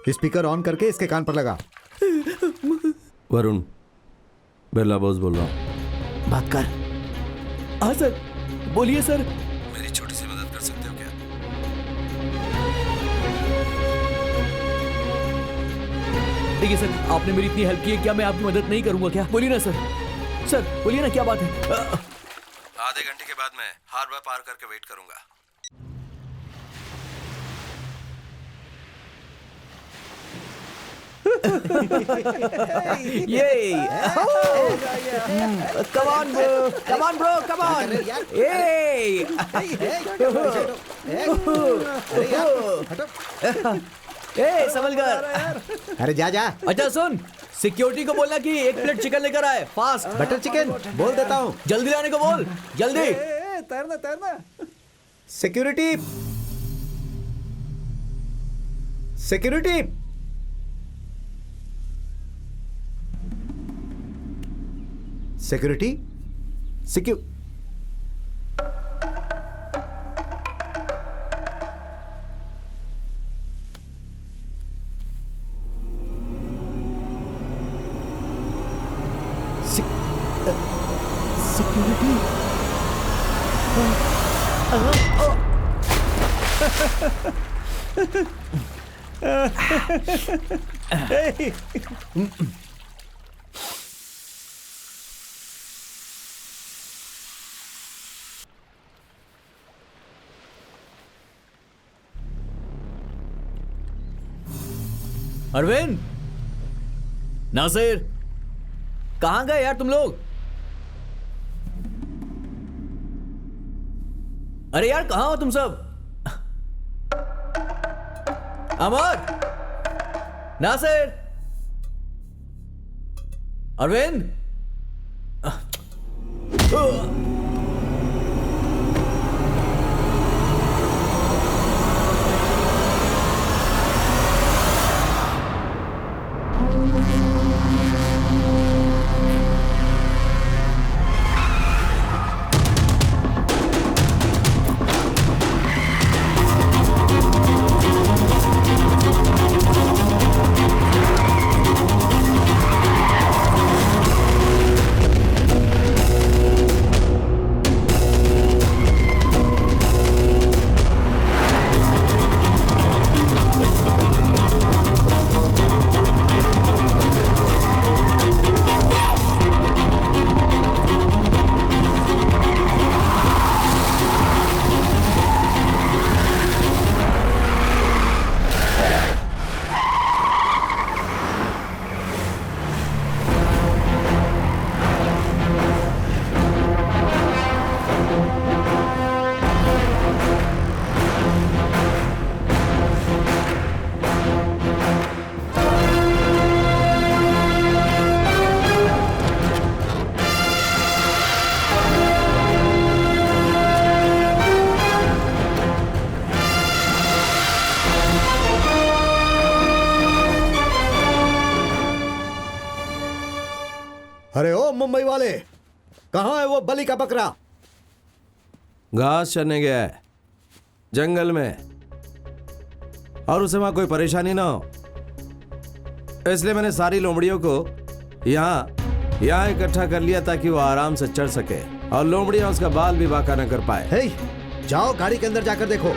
स्पीकर ऑन करके इसके कान पर लगा। वरुण, बिरला बोस बोल रहा हूँ। बात कर। हाँ सर, बोलिए सर। मेरी छोटी सी मदद कर सकते हो क्या? देखिए सर, आपने मेरी इतनी हेल्प की है, क्या मैं आपकी मदद नहीं करूंगा क्या? बोलिए ना सर बोलिए ना, क्या बात है? आधे घंटे के बाद मैं हार्बर पार करके वेट करूंगा। ये come on bro, come on. ए समझ कर। अरे जा। अच्छा सुन, सिक्योरिटी को बोलना कि 1 प्लेट चिकन लेकर आए, फास्ट। बटर चिकन बोल देता हूँ। जल्दी लाने को बोल, जल्दी। तैरना। सिक्योरिटी। अरविंद, नासिर, कहाँ गए यार तुम लोग? अरे यार कहाँ हो तुम सब? अमर, नासिर, अरविंद। अरे ओ मुंबई वाले, कहाँ है वो बलि का बकरा? घास चरने गया है जंगल में, और उसे वहां कोई परेशानी ना हो इसलिए मैंने सारी लोमड़ियों को यहाँ इकट्ठा कर लिया ताकि वो आराम से चढ़ सके और लोमड़ियां उसका बाल भी बांका न कर पाए। हे, जाओ गाड़ी के अंदर जाकर देखो।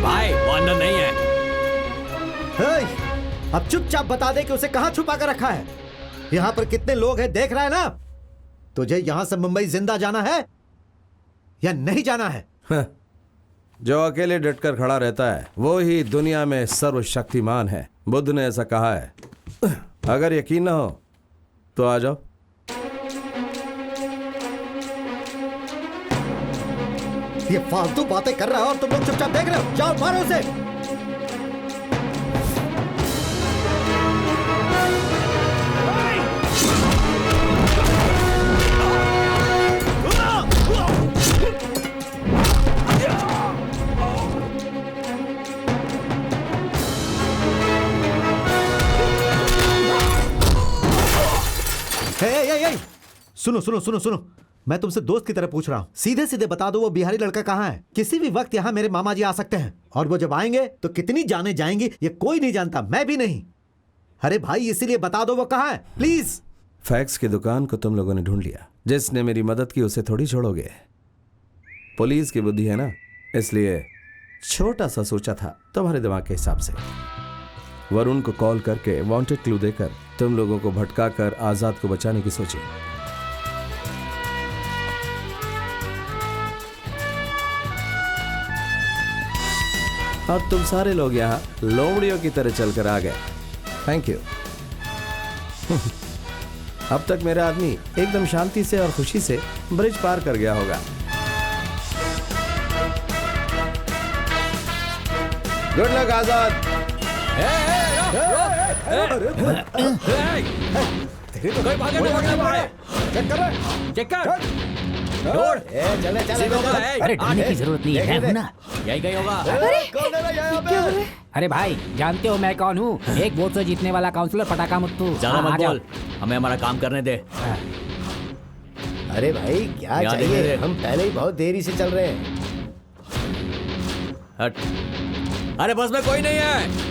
भाई वो अंदर नहीं है। हे, अब चुपचाप बता दे कि उसे कहां छुपा कर रखा है। यहाँ पर कितने लोग हैं देख रहा है ना। तुझे यहाँ से मुंबई जिंदा जाना है या नहीं जाना है? जो अकेले डटकर खड़ा रहता है वो ही दुनिया में सर्वशक्तिमान है। बुद्ध ने ऐसा कहा है। अगर यकीन ना हो तो आ जाओ। ये फालतू बातें कर रहा है और तुम लोग चुपचाप देख रहे हो। जाओ मारो उसे। सुनो सुनो सुनो सुनो, मैं तुमसे दोस्त की तरह पूछ रहा हूँ। सीधे सीधे बता दो वो बिहारी लड़का कहाँ है। किसी भी वक्त यहाँ मेरे मामा जी आ सकते हैं और वो जब आएंगे तो कितनी जाने जाएंगी ये कोई नहीं जानता, मैं भी नहीं। अरे भाई इसीलिए बता दो वो कहाँ है प्लीज। फैक्स की दुकान को तुम लोगों ने ढूंढ लिया। जिसने मेरी मदद की उसे थोड़ी छोड़ोगे। पुलिस की बुद्धि है ना, इसलिए छोटा सा सोचा था तुम्हारे दिमाग के हिसाब से। वरुण को कॉल करके वांटेड क्लू देकर तुम लोगों को भटका कर आजाद को बचाने की सोची। और तुम सारे लोग यहाँ लोमड़ियों की तरह चलकर आ गए। Thank you. अब तक मेरा आदमी एकदम शांति से और खुशी से ब्रिज पार कर गया होगा। गुड लक आजाद। अरे ढूंढने की जरूरत नहीं है ना, यही गई होगा। अरे भाई जानते हो मैं कौन हूँ? एक वोट से जीतने वाला काउंसलर पटाखा मुत्तू। ज्यादा मत बोल, हमें हमारा काम करने दे। अरे भाई क्या चाहिए? हम पहले ही बहुत देरी से चल रहे हैं। हट। अरे बस में कोई नहीं है।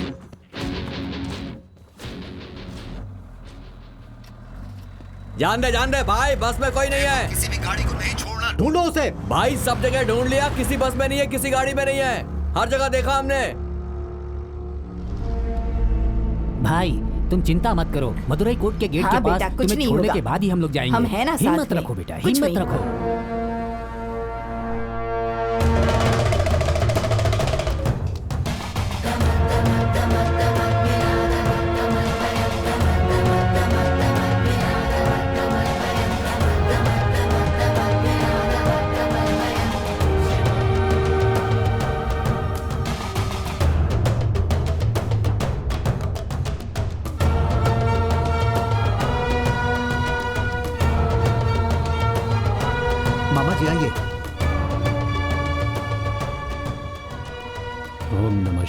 जान दे भाई, बस में कोई नहीं है। किसी भी गाड़ी को नहीं छोड़ना, ढूंढो उसे। भाई सब जगह ढूंढ लिया, किसी बस में नहीं है, किसी गाड़ी में नहीं है, हर जगह देखा हमने। भाई तुम चिंता मत करो, मदुरई कोर्ट के गेट के पास तुम्हें छोड़ने के बाद ही हम लोग जाएंगे। हम हैं ना साथ में। हिम्मत रखो बेटा, हिम्मत रखो।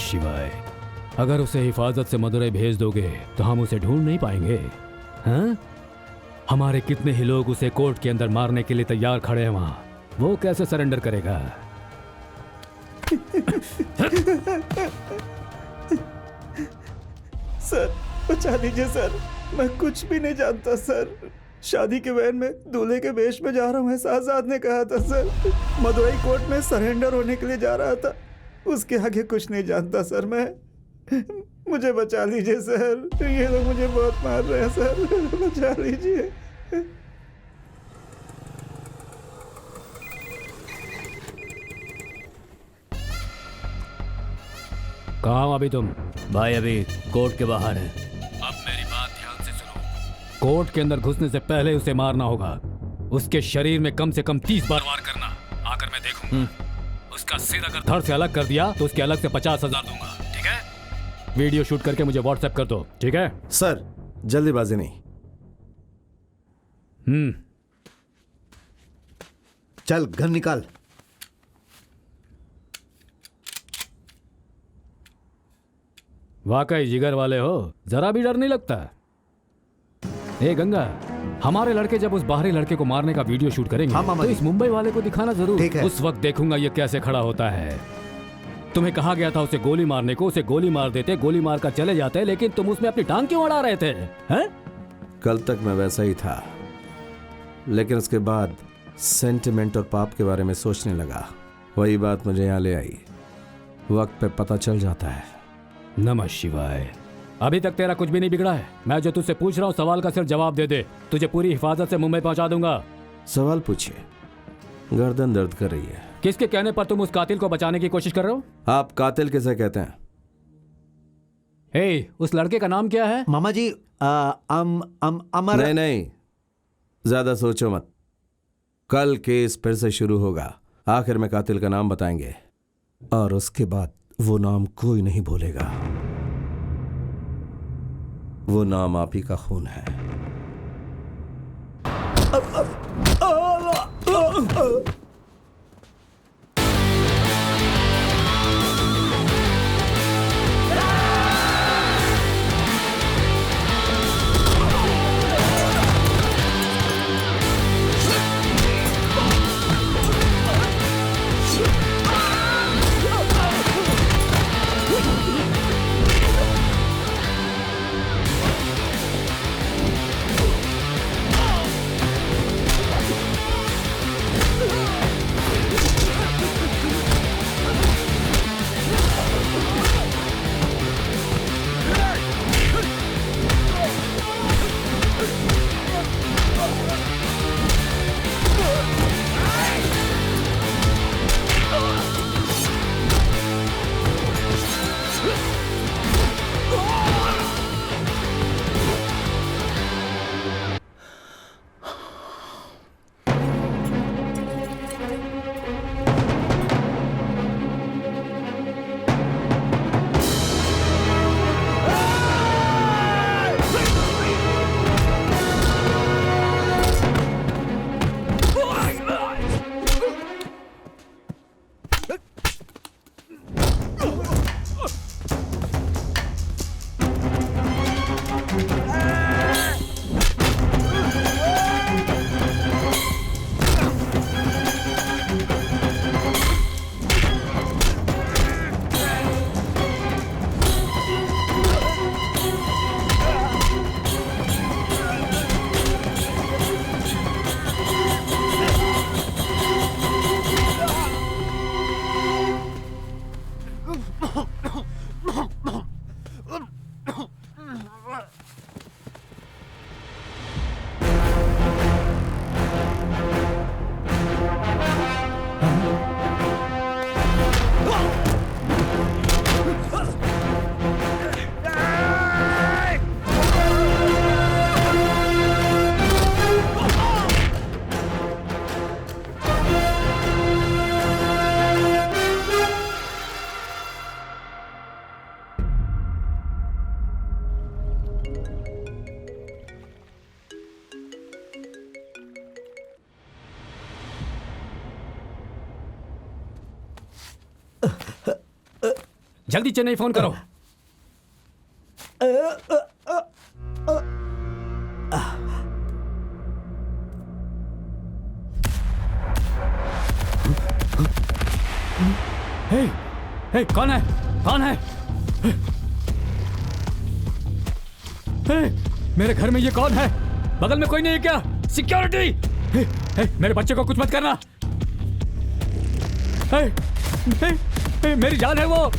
शिवाय। अगर उसे हिफाजत से मदुरई भेज दोगे तो हम उसे ढूंढ नहीं पाएंगे। हाँ? हमारे कितने ही लोग उसे कोर्ट के अंदर मारने के लिए तैयार खड़े हैं वहां, वो कैसे सरेंडर करेगा? सर बचा लीजिए सर, मैं कुछ भी नहीं जानता सर। शादी के वैन में दूल्हे के वेश में जा रहा हूँ ऐसा आजाद ने कहा था सर। मदुरई कोर्ट में सरेंडर होने के लिए जा रहा था, उसके आगे कुछ नहीं जानता सर मैं। मुझे बचा लीजिए सर, ये लोग मुझे बहुत मार रहे हैं सर, बचा लीजिए। कहाँ हो अभी तुम? भाई अभी कोर्ट के बाहर है। अब मेरी बात ध्यान से सुनो। कोर्ट के अंदर घुसने से पहले उसे मारना होगा। उसके शरीर में कम से कम 30 बार वार करना। आकर मैं देखूंगा। उसका सिर अगर धड़ से अलग कर दिया तो उसके अलग से 50,000 दूंगा, ठीक है? वीडियो शूट करके मुझे व्हाट्सएप कर दो, ठीक है? सर जल्दीबाजी नहीं। चल गन निकाल। वाकई जिगर वाले हो, जरा भी डर नहीं लगता। ए गंगा, हमारे लड़के जब उस बाहरी लड़के को मारने का वीडियो शूट करेंगे हाँ, मामा तो जी। इस मुंबई वाले को दिखाना जरूर। ठीक है। उस वक्त देखूंगा ये कैसे खड़ा होता है। तुम्हें कहा गया था उसे गोली मारने को, उसे गोली मार देते, गोली मार कर चले जाते, लेकिन तुम उसमें अपनी टांग क्यों अड़ा रहे थे? हैं? कल तक मैं वैसा ही था, लेकिन उसके बाद सेंटिमेंट और पाप के बारे में सोचने लगा। वही बात मुझे यहाँ ले आई। वक्त पे पता चल जाता है। नमः शिवाय। अभी तक तेरा कुछ भी नहीं बिगड़ा है। मैं जो तुझसे पूछ रहा हूँ सवाल का सिर्फ जवाब दे दे, तुझे पूरी हिफाजत से मुंबई पहुंचा दूंगा। सवाल पूछिए। गर्दन दर्द कर रही है। किसके कहने पर तुम उस कातिल को बचाने की कोशिश कर रहे हो? आप कातिल किसे कहते हैं? हे, उस लड़के का नाम क्या है? मामा जी अमर। नहीं, ज्यादा सोचो मत। कल केस फिर से शुरू होगा। आखिर में कातिल का नाम बताएंगे और उसके बाद वो नाम कोई नहीं भूलेगा। वो नाम आप ही का खून है। जल्दी चेन्नई फोन करो। हे, हे, कौन है? कौन है? हे, मेरे घर में ये कौन है? बगल में कोई नहीं है क्या? सिक्योरिटी! हे, हे, मेरे बच्चे को कुछ मत करना। हे, हे, हे, मेरी जान है वो।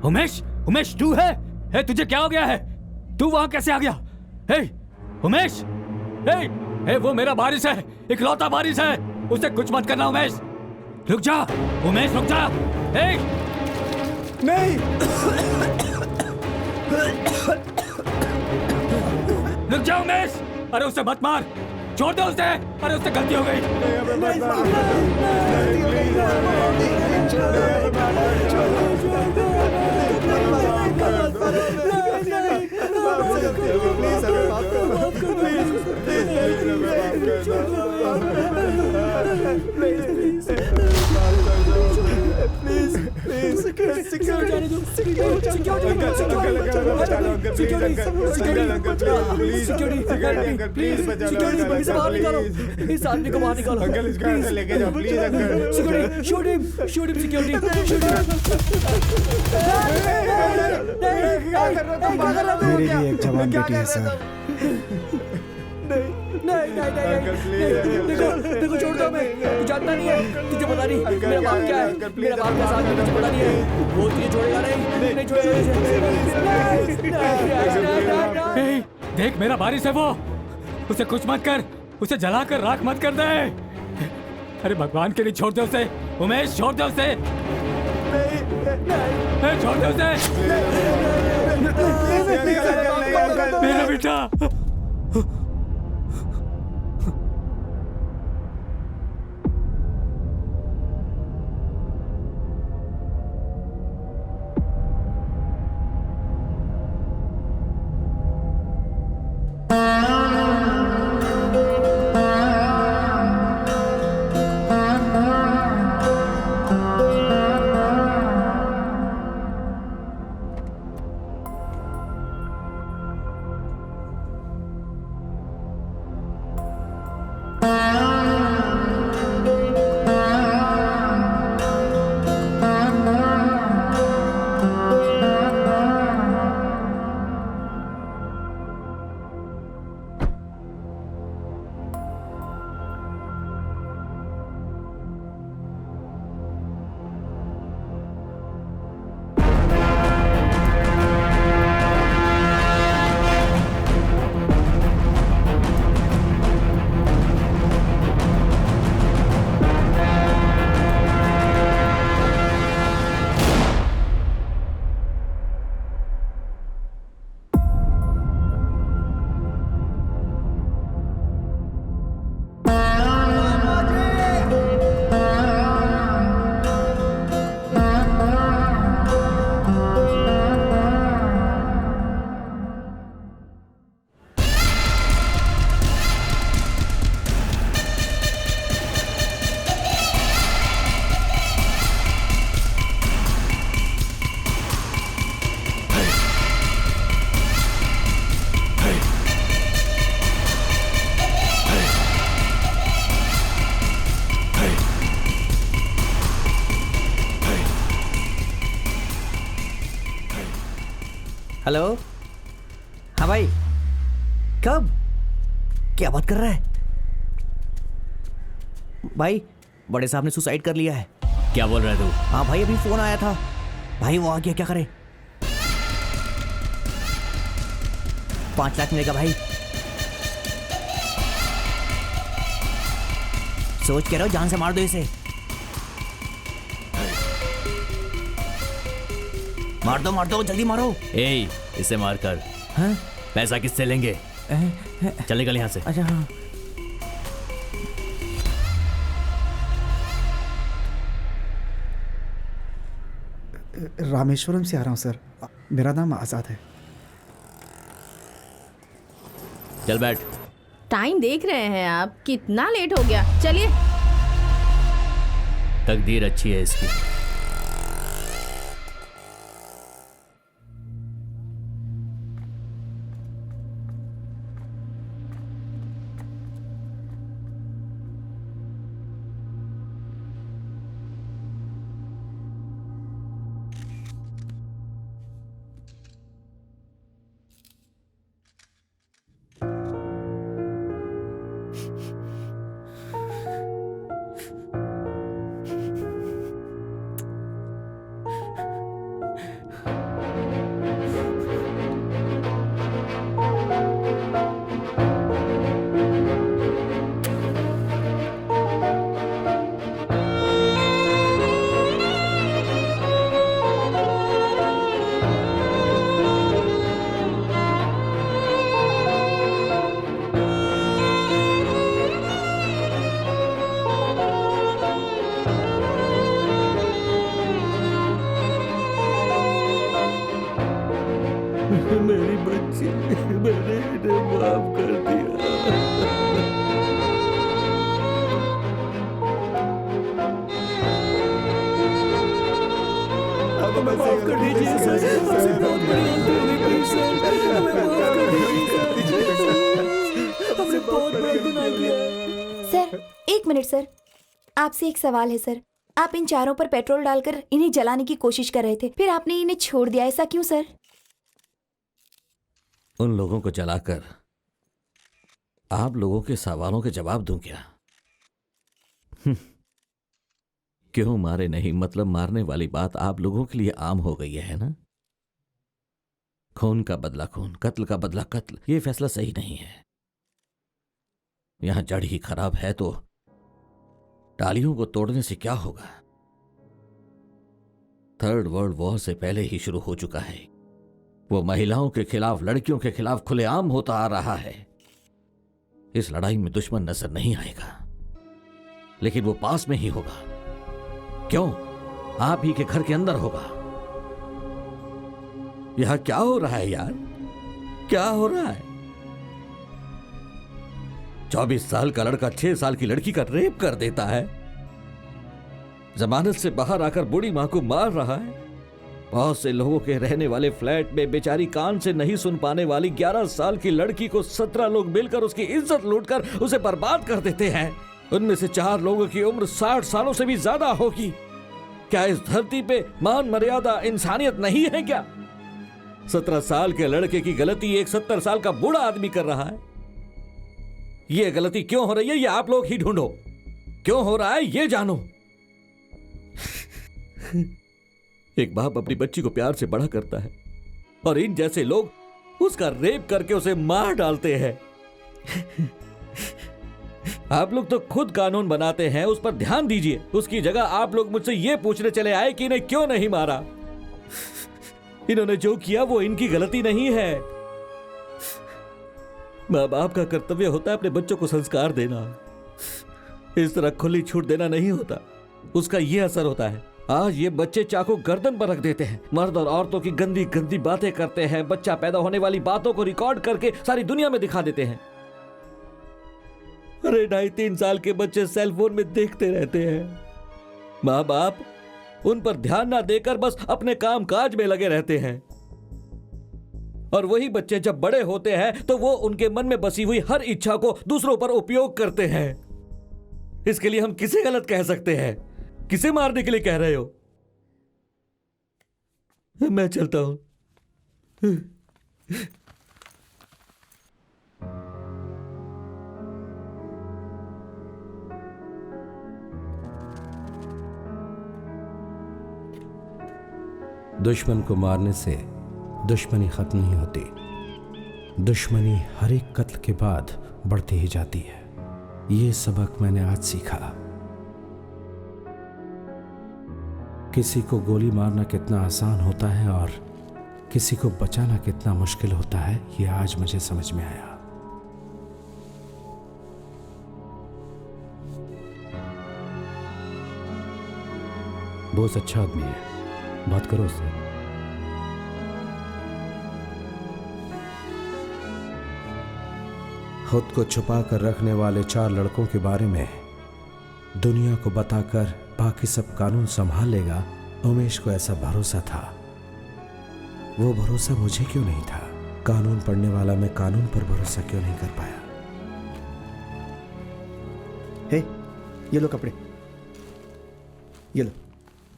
उमेश, उमेश तू है? हे, तुझे क्या हो गया है? तू वहां कैसे आ गया? हे, उमेश! हे, हे, वो मेरा बारिश है, इकलौता बारिश है। उसे कुछ मत करना उमेश। रुक जा, उमेश रुक जा। हे, नहीं। रुक जा उमेश। अरे उसे मत मार, छोड़ दो उसे। अरे उससे गलती हो गई। प्लीज इस आदमी को बाहर निकालो अंकल, इसको यहाँ से लेके जाओ please uncle. Security shoot him security मेरी भी एक जवान बेटी है सर। देखो छोड़ दो, मैं तू जानता नहीं है, तुझे पता नहीं मेरा बाप क्या है, मेरा बाप का साथ में तुझे पता नहीं है, वो तुझे छोड़ेगा नहीं छोड़ेगा। देख मेरा बारिश है वो, उसे कुछ मत कर, उसे जलाकर राख मत कर दे। अरे भगवान के लिए छोड़ दे उसे, उमेश छोड़ दे उसे, छोड़ दे उसे मेरा बेटा। हेलो, हाँ भाई, कब? क्या बात कर रहा है भाई? बड़े साहब ने सुसाइड कर लिया है। क्या बोल रहे तू? हाँ भाई, अभी फोन आया था भाई, वो आ गया, क्या करे? 5 लाख मिलेगा भाई। सोच के रहो, जान से मार दो इसे, मार दो जल्दी मारो। ए, इसे मार कर। हाँ? पैसा किससे लेंगे? चल निकल यहाँ से। अच्छा हाँ। रामेश्वरम से आ रहा हूँ सर, मेरा नाम आज़ाद है। चल बैठ। टाइम देख रहे हैं आप, कितना लेट हो गया, चलिए। तकदीर अच्छी है इसकी। मेरी बच्ची, मैंने इन्हें माफ कर दिया। अब मैं माफ कर दीजिए सर, हमसे बहुत बड़ी गलती हो गई प्लीज सर, हमें माफ कर दीजिए सर, हमने बहुत बड़ा गुनाह किया है। सर 1 मिनट सर, आपसे एक सवाल है सर। आप इन चारों पर पेट्रोल डालकर इन्हें जलाने की कोशिश कर रहे थे, फिर आपने इन्हें छोड़ दिया, ऐसा क्यों सर? उन लोगों को जलाकर आप लोगों के सवालों के जवाब दूं क्या? क्यों मारे नहीं, मतलब मारने वाली बात आप लोगों के लिए आम हो गई है ना? खून का बदला खून, कत्ल का बदला कत्ल, ये फैसला सही नहीं है। यहां जड़ ही खराब है तो टालियों को तोड़ने से क्या होगा? 3rd वर्ल्ड वॉर से पहले ही शुरू हो चुका है। वो महिलाओं के खिलाफ, लड़कियों के खिलाफ खुलेआम होता आ रहा है। इस लड़ाई में दुश्मन नजर नहीं आएगा, लेकिन वो पास में ही होगा। क्यों? आप ही के घर के अंदर होगा। यहां क्या हो रहा है यार? क्या हो रहा है? 24 साल का लड़का 6 साल की लड़की का रेप कर देता है। जमानत से बाहर आकर बूढ़ी मां को मार रहा है। बहुत से लोगों के रहने वाले फ्लैट में बेचारी कान से नहीं सुन पाने वाली 11 साल की लड़की को 17 लोग मिलकर उसकी इज्जत लूटकर उसे बर्बाद कर देते हैं। उनमें से 4 लोगों की उम्र 60 सालों से भी ज्यादा होगी। क्या इस धरती पे मान मर्यादा, इंसानियत नहीं है क्या? 17 साल के लड़के की गलती एक 70 साल का बूढ़ा आदमी कर रहा है। ये गलती क्यों हो रही है, ये आप लोग ही ढूंढो। क्यों हो रहा है ये जानो। एक बाप अपनी बच्ची को प्यार से बड़ा करता है और इन जैसे लोग उसका रेप करके उसे मार डालते हैं। आप लोग तो खुद कानून बनाते हैं, उस पर ध्यान दीजिए। उसकी जगह आप लोग मुझसे ये पूछने चले आए कि इन्हें क्यों नहीं मारा। इन्होंने जो किया वो इनकी गलती नहीं है। माँ बाप का कर्तव्य होता है अपने बच्चों को संस्कार देना। इस तरह खुली छूट देना नहीं होता। उसका ये असर होता है। आज ये बच्चे चाकू गर्दन पर रख देते हैं, मर्द और औरतों की गंदी गंदी बातें करते हैं, बच्चा पैदा होने वाली बातों को रिकॉर्ड करके सारी दुनिया में दिखा देते हैं। अरे 2.5-3 साल के बच्चे सेल फोन में देखते रहते हैं। माँ बाप उन पर ध्यान ना देकर बस अपने काम काज में लगे रहते हैं। और वही बच्चे जब बड़े होते हैं तो वो उनके मन में बसी हुई हर इच्छा को दूसरों पर उपयोग करते हैं। इसके लिए हम किसे गलत कह सकते हैं? किसे मारने के लिए कह रहे हो? मैं चलता हूं। दुश्मन को मारने से दुश्मनी खत्म नहीं होती। दुश्मनी हर एक कत्ल के बाद बढ़ती ही जाती है। ये सबक मैंने आज सीखा। किसी को गोली मारना कितना आसान होता है और किसी को बचाना कितना मुश्किल होता है, ये आज मुझे समझ में आया। बहुत अच्छा आदमी है, बात करो उससे। खुद को छुपा कर रखने वाले 4 लड़कों के बारे में दुनिया को बताकर बाकी सब कानून संभाल लेगा, उमेश को ऐसा भरोसा था। वो भरोसा मुझे क्यों नहीं था? कानून पढ़ने वाला मैं कानून पर भरोसा क्यों नहीं कर पाया? हे, ये लो कपड़े, ये लो।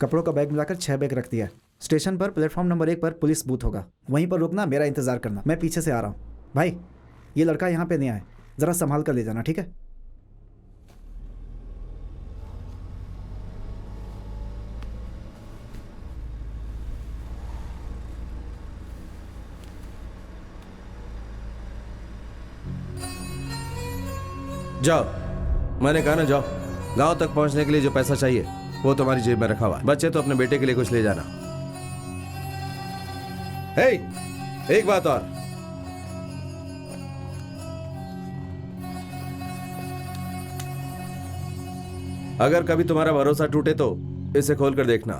कपड़ों का बैग मिलाकर 6 बैग रख दिया है। स्टेशन पर प्लेटफॉर्म नंबर 1 पर पुलिस बूथ होगा, वहीं पर रुकना, मेरा इंतजार करना। मैं पीछे से आ रहा हूँ। भाई, ये लड़का यहाँ पे नहीं आए, जरा संभाल कर ले जाना, ठीक है? जाओ, मैंने कहा ना जाओ। गांव तक पहुंचने के लिए जो पैसा चाहिए वो तुम्हारी जेब में रखा हुआ है। बच्चे तो अपने बेटे के लिए कुछ ले जाना। हे, एक बात और, अगर कभी तुम्हारा भरोसा टूटे तो इसे खोल कर देखना।